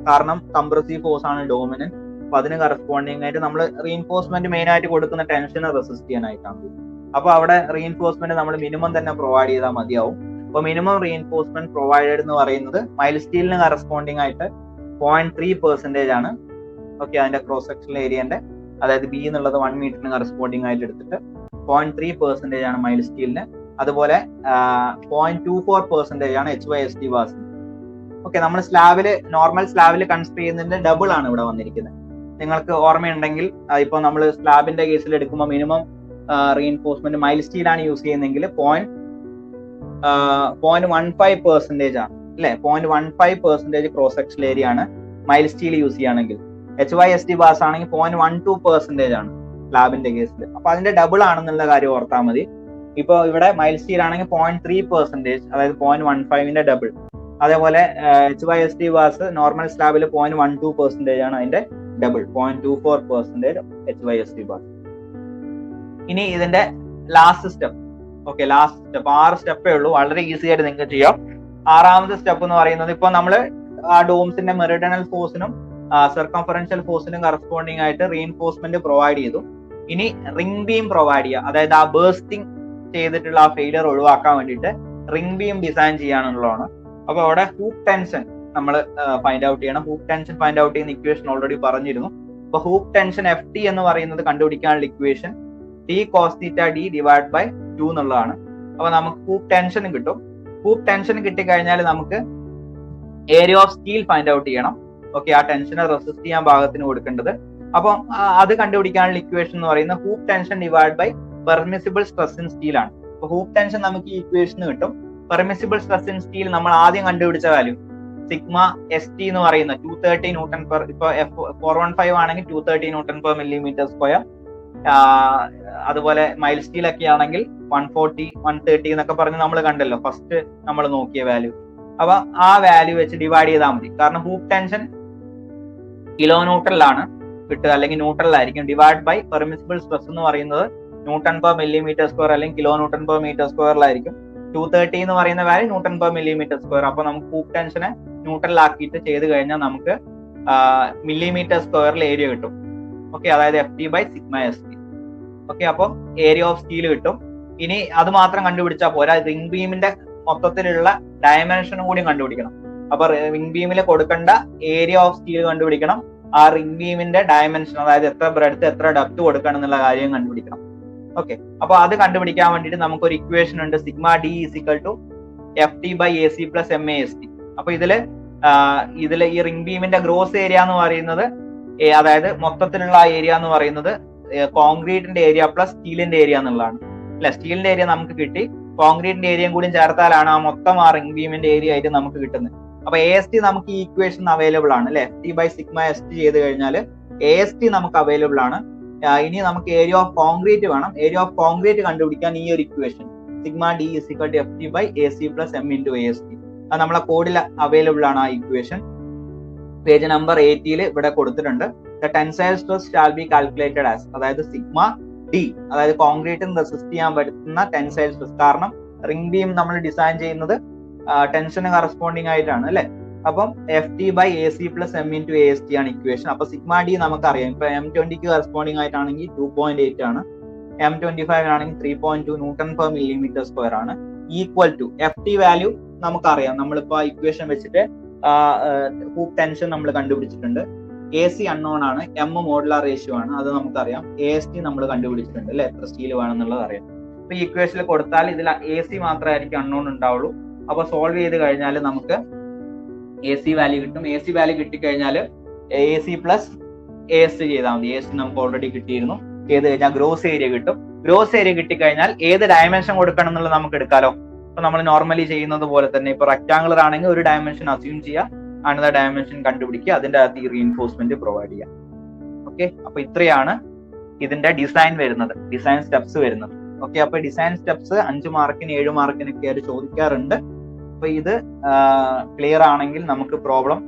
കാരണം കംപ്രസീവ് ഫോഴ്സ് ആണ് ഡോമിനന്റ്. അപ്പൊ അതിന് കറസ്പോണ്ടിങ് ആയിട്ട് നമ്മൾ റീഇൻഫോഴ്സ്മെന്റ് മെയിൻ ആയിട്ട് കൊടുക്കുന്ന ടെൻഷനെ റെസിസ്റ്റ് ചെയ്യാനായിട്ടാണ്. അപ്പൊ അവിടെ റീഇൻഫോഴ്സ്മെന്റ് നമ്മൾ മിനിമം തന്നെ പ്രൊവൈഡ് ചെയ്താൽ മതിയാവും. അപ്പൊ മിനിമം റീഇൻഫോഴ്സ്മെന്റ് പ്രൊവൈഡഡ് എന്ന് പറയുന്നത് മൈൽ സ്റ്റീലിന് കറസ്പോണ്ടിങ് ആയിട്ട് 0.3% ആണ്. ഓക്കെ, അതിന്റെ ക്രോസ് സെക്ഷണൽ ഏരിയന്റെ, അതായത് ബി എന്നുള്ളത് 1 മീറ്ററിന് കറസ്പോണ്ടിങ് ആയിട്ട് എടുത്തിട്ട് 0.3% ആണ് മൈൽ സ്റ്റീലിന്. അതുപോലെ 0.24% ആണ് HYSD ബാസിന്. ഓക്കെ, നമ്മൾ സ്ലാബില് നോർമൽ സ്ലാബില് കൺസിഡർ ചെയ്യുന്നതിന്റെ ഡബിൾ ആണ് ഇവിടെ വന്നിരിക്കുന്നത്. നിങ്ങൾക്ക് ഓർമ്മയുണ്ടെങ്കിൽ ഇപ്പൊ നമ്മൾ സ്ലാബിന്റെ കേസിൽ എടുക്കുമ്പോൾ മിനിമം റീഇൻഫോഴ്സ്മെന്റ് മൈൽ സ്റ്റീൽ ആണ് യൂസ് ചെയ്യുന്നതെങ്കിൽ 0.15% ആണ് അല്ലെ. 0.15% ക്രോസ് സെക്ഷണൽ ഏരിയ ആണ് മൈൽ സ്റ്റീൽ യൂസ് ചെയ്യുകയാണെങ്കിൽ. HYSD ബാസ് ആണെങ്കിൽ 0.12% ആണ് സ്ലാബിന്റെ കേസിൽ. അപ്പൊ അതിന്റെ ഡബിൾ ആണെന്നുള്ള കാര്യം ഓർത്താൽ മതി. ഇപ്പൊ ഇവിടെ മൈൽ സ്റ്റീൽ ആണെങ്കിൽ 0.3%, അതായത് 0.15ന്റെ ഡബിൾ. അതേപോലെ HYSD ബാസ് നോർമൽ സ്ലാബിൽ 0.12% ആണ് അതിന്റെ ഡബിൾ, 0.24% HYSD ബാസ്. ഇനി ഇതിന്റെ last step. Okay, last step 6 സ്റ്റെപ്പേ ഉള്ളൂ, വളരെ ഈസി ആയിട്ട് നിങ്ങൾക്ക് ചെയ്യാം. 6ാമത്തെ സ്റ്റെപ്പ് എന്ന് പറയുന്നത് ഇപ്പൊ നമ്മള് ആ ഡോംസിന്റെ മെറിഡിയണൽ ഫോഴ്സിനും സർക്കംഫറൻഷ്യൽ ഫോഴ്സിനും കറസ്പോണ്ടിങ് ആയിട്ട് റീഇൻഫോഴ്സ്മെന്റ് പ്രൊവൈഡ് ചെയ്തു. ഇനി റിംഗ് ബീം പ്രൊവൈഡ് ചെയ്യുക, അതായത് ആ ബേസ്റ്റിംഗ് ചെയ്തിട്ടുള്ള ആ ഫെയിലിയർ ഒഴിവാക്കാൻ വേണ്ടിയിട്ട് റിംഗ് ബീം ഡിസൈൻ ചെയ്യാനുള്ളതാണ്. അപ്പൊ അവിടെ ഹൂപ്പ് ടെൻഷൻ നമ്മൾ ഫൈൻഡ് ഔട്ട് ചെയ്യണം. ഹൂപ്പ് ടെൻഷൻ ഫൈൻഡ് ഔട്ട് ചെയ്യുന്ന ഇക്വേഷൻ ഓൾറെഡി പറഞ്ഞിരുന്നു. അപ്പൊ ഹൂപ്പ് ടെൻഷൻ FT എന്ന് പറയുന്നത് കണ്ടുപിടിക്കാനുള്ള equation T cos θ D divide by 2 എന്നുള്ളതാണ്. അപ്പൊ നമുക്ക് ഹൂപ്പ് ടെൻഷനും കിട്ടും. ഹൂപ്പ് ടെൻഷൻ കിട്ടിക്കഴിഞ്ഞാൽ നമുക്ക് area of steel find out ചെയ്യണം. ഓക്കെ, ആ ടെൻഷനെ റെസിസ്റ്റ് ചെയ്യാൻ ഭാഗത്തിന് കൊടുക്കേണ്ടത്. അപ്പം അത് കണ്ടുപിടിക്കാനുള്ള ഇക്വേഷൻ എന്ന് പറയുന്നത് hoop tension divide by permissible stress in steel ആണ്. അപ്പൊ ഹൂപ്പ് ടെൻഷൻ നമുക്ക് ഈ ഇക്വേഷൻ കിട്ടും. പെർമിസിബിൾ സ്ട്രെസ് ഇൻ സ്റ്റീൽ നമ്മൾ ആദ്യം കണ്ടുപിടിച്ച വാല്യൂ സിഗ്മ ST എന്ന് പറയുന്ന 230 ന്യൂട്ടൺ പെർ, ഇപ്പൊ F415 ആണെങ്കിൽ 230 ന്യൂട്ടൺ പെർ മില്ലിമീറ്റർ സ്ക്വയർ. അതുപോലെ മൈൽ സ്റ്റീൽ ഒക്കെ ആണെങ്കിൽ 140 130 എന്നൊക്കെ പറഞ്ഞ് നമ്മൾ കണ്ടല്ലോ ഫസ്റ്റ് നമ്മൾ നോക്കിയ വാല്യൂ. അപ്പൊ ആ വാല്യൂ വെച്ച് ഡിവൈഡ് ചെയ്താൽ മതി, കാരണം ഹൂപ്പ് ടെൻഷൻ കിലോ ന്യൂട്ടണിലാണ് കിട്ടുക, അല്ലെങ്കിൽ ന്യൂട്ടണിലായിരിക്കും. ഡിവൈഡ് ബൈ പെർമിസിബിൾ സ്ട്രെസ് എന്ന് പറയുന്നത് ന്യൂട്ടൺ പെർ മില്ലിമീറ്റർ സ്ക്വയർ അല്ലെങ്കിൽ കിലോ ന്യൂട്ടൺ പെർ മീറ്റർ സ്ക്വയറിലായിരിക്കും. 230 എന്ന് പറയുന്ന value newton per millimetre square. അപ്പൊ നമുക്ക് ഹൂപ്പ് ടെൻഷനെ ന്യൂട്ടണിലാക്കിയിട്ട് ചെയ്ത് കഴിഞ്ഞാൽ നമുക്ക് മില്ലിമീറ്റർ സ്ക്വയറിൽ ഏരിയ കിട്ടും. ഓക്കെ, അതായത് FT by sigma ST. Okay, അപ്പൊ ഏരിയ ഓഫ് സ്റ്റീൽ കിട്ടും. ഇനി അത് മാത്രം കണ്ടുപിടിച്ചാൽ പോരാ, റിംഗ് ബീമിന്റെ മൊത്തത്തിലുള്ള ഡയമെൻഷനും കൂടി കണ്ടുപിടിക്കണം. അപ്പൊ റിംഗ് ബീമിൽ കൊടുക്കേണ്ട ഏരിയ ഓഫ് സ്റ്റീൽ കണ്ടുപിടിക്കണം. ആ റിംഗ് ബീമിന്റെ ഡയമെൻഷൻ, അതായത് എത്ര ബ്രെഡ്ത്ത് എത്ര ഡെപ്ത് കൊടുക്കണം എന്നുള്ള കാര്യം കണ്ടുപിടിക്കണം. ഓക്കെ, അപ്പൊ അത് കണ്ടുപിടിക്കാൻ വേണ്ടിയിട്ട് നമുക്കൊരു ഇക്വേഷൻ ഉണ്ട്, sigma D = FT by AC plus MAST. അപ്പൊ ഇതില് ഈ റിംഗ് ബീമിന്റെ ഗ്രോസ് ഏരിയ എന്ന് പറയുന്നത് അതായത് മൊത്തത്തിലുള്ള ആ ഏരിയ എന്ന് പറയുന്നത് കോൺക്രീറ്റിന്റെ ഏരിയ പ്ലസ് സ്റ്റീലിന്റെ ഏരിയ എന്നുള്ളതാണ് അല്ലെ. സ്റ്റീലിന്റെ ഏരിയ നമുക്ക് കിട്ടി, കോൺക്രീറ്റിന്റെ ഏരിയയും കൂടി ചേർത്താലാണ് ആ മൊത്തം ആ റിംഗ് ബീമിന്റെ ഏരിയ ആയിട്ട് നമുക്ക് കിട്ടുന്നത്. അപ്പൊ AST നമുക്ക് ഈ ഇക്വേഷൻ അവൈലബിൾ ആണ് അല്ലെ. FT/σst ചെയ്ത് കഴിഞ്ഞാൽ AST നമുക്ക് അവൈലബിൾ ആണ്. ഇനി നമുക്ക് ഏരിയ ഓഫ് കോൺക്രീറ്റ് വേണം. ഏരിയ ഓഫ് കോൺക്രീറ്റ് കണ്ടുപിടിക്കാൻ ഈ ഒരു equation σd = FT/AC + m × AST അത് നമ്മളെ കോഡിൽ അവൈലബിൾ ആണ് ആ ഇക്വേഷൻ. പേജ് നമ്പർ 80 ഇവിടെ കൊടുത്തിട്ടുണ്ട്. The tensile stress shall be calculated as, അതായത് σd, അതായത് കോൺക്രീറ്റിന് റെസിസ്റ്റ് ചെയ്യാൻ പറ്റുന്ന ടെൻസൈൽ സ്ട്രെസ്. കാരണം റിംഗ് ബീം നമ്മൾ ഡിസൈൻ ചെയ്യുന്നത് ടെൻഷന് കറസ്പോണ്ടിങ് ആയിട്ടാണ് അല്ലെ. അപ്പം FT/AC + m × AST ആണ് ഇക്വേഷൻ. അപ്പൊ σd നമുക്കറിയാം. ഇപ്പൊ M20ക്ക് കറസ്പോണ്ടിങ് ആയിട്ടാണെങ്കിൽ 2.8 ആണ്, M25 ആണെങ്കിൽ 3.2 Nm/mm² ആണ്. ഈക്വൽ ടു FT വാല്യൂ നമുക്കറിയാം. നമ്മളിപ്പോ ഇക്വേഷൻ വെച്ചിട്ട് ഹൂപ്പ് ടെൻഷൻ നമ്മൾ കണ്ടുപിടിച്ചിട്ടുണ്ട്. AC അൺനോൺ ആണ്, M മോഡുലാർ റേഷ്യോ ആണ്, അത് നമുക്കറിയാം. AST നമ്മൾ കണ്ടുപിടിച്ചിട്ടുണ്ട് അല്ലെ, എത്ര സ്റ്റീൽ വേണമെന്നുള്ളത് അറിയാം. അപ്പൊ ഈ ഇക്വേഷനിൽ കൊടുത്താൽ ഇതിൽ AC മാത്രമായിരിക്കും അൺനോൺ ഉണ്ടാവുള്ളൂ. അപ്പൊ സോൾവ് ചെയ്ത് കഴിഞ്ഞാൽ നമുക്ക് AC വാല്യൂ കിട്ടും. AC വാല്യൂ കിട്ടിക്കഴിഞ്ഞാൽ AC + AST ചെയ്താൽ മതി. AST നമുക്ക് ഓൾറെഡി കിട്ടിയിരുന്നു. ചെയ്ത് കഴിഞ്ഞാൽ ഗ്രോസ് ഏരിയ കിട്ടും. ഗ്രോസ് ഏരിയ കിട്ടിക്കഴിഞ്ഞാൽ ഏത് ഡയമെൻഷൻ കൊടുക്കണം എന്നുള്ളത് നമുക്ക് എടുക്കാലോ. ഇപ്പൊ നമ്മൾ നോർമലി ചെയ്യുന്നത് പോലെ തന്നെ ഇപ്പൊ റെക്ടാംഗുലർ ആണെങ്കിൽ ഒരു ഡയമെൻഷൻ അസ്യൂം ചെയ്യുക, അനദർ ഡയമെൻഷൻ കണ്ടുപിടിക്കുക, അതിന്റെ അകത്ത് ഈ റീഇൻഫോഴ്സ്മെന്റ് പ്രൊവൈഡ് ചെയ്യുക. ഓക്കെ, അപ്പൊ ഇത്രയാണ് ഇതിന്റെ ഡിസൈൻ വരുന്നത്, ഡിസൈൻ സ്റ്റെപ്സ് വരുന്നത്. ഓക്കെ, അപ്പൊ ഡിസൈൻ സ്റ്റെപ്സ് 5 മാർക്കിന് 7 മാർക്കിനൊക്കെ ആയിട്ട് ചോദിക്കാറുണ്ട്. അപ്പൊ ഇത് ക്ലിയർ ആണെങ്കിൽ നമുക്ക് പ്രോബ്ലം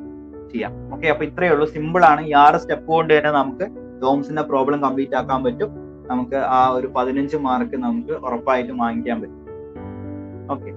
ചെയ്യാം. ഓക്കെ, അപ്പൊ ഇത്രയേ ഉള്ളൂ, സിമ്പിൾ ആണ്. ഈ 6 സ്റ്റെപ്പ് കൊണ്ട് തന്നെ നമുക്ക് ഡോംസിന്റെ പ്രോബ്ലം കംപ്ലീറ്റ് ആക്കാൻ പറ്റും. നമുക്ക് ആ ഒരു 15 മാർക്ക് നമുക്ക് ഉറപ്പായിട്ടും വാങ്ങിക്കാൻ പറ്റും. ഓക്കെ.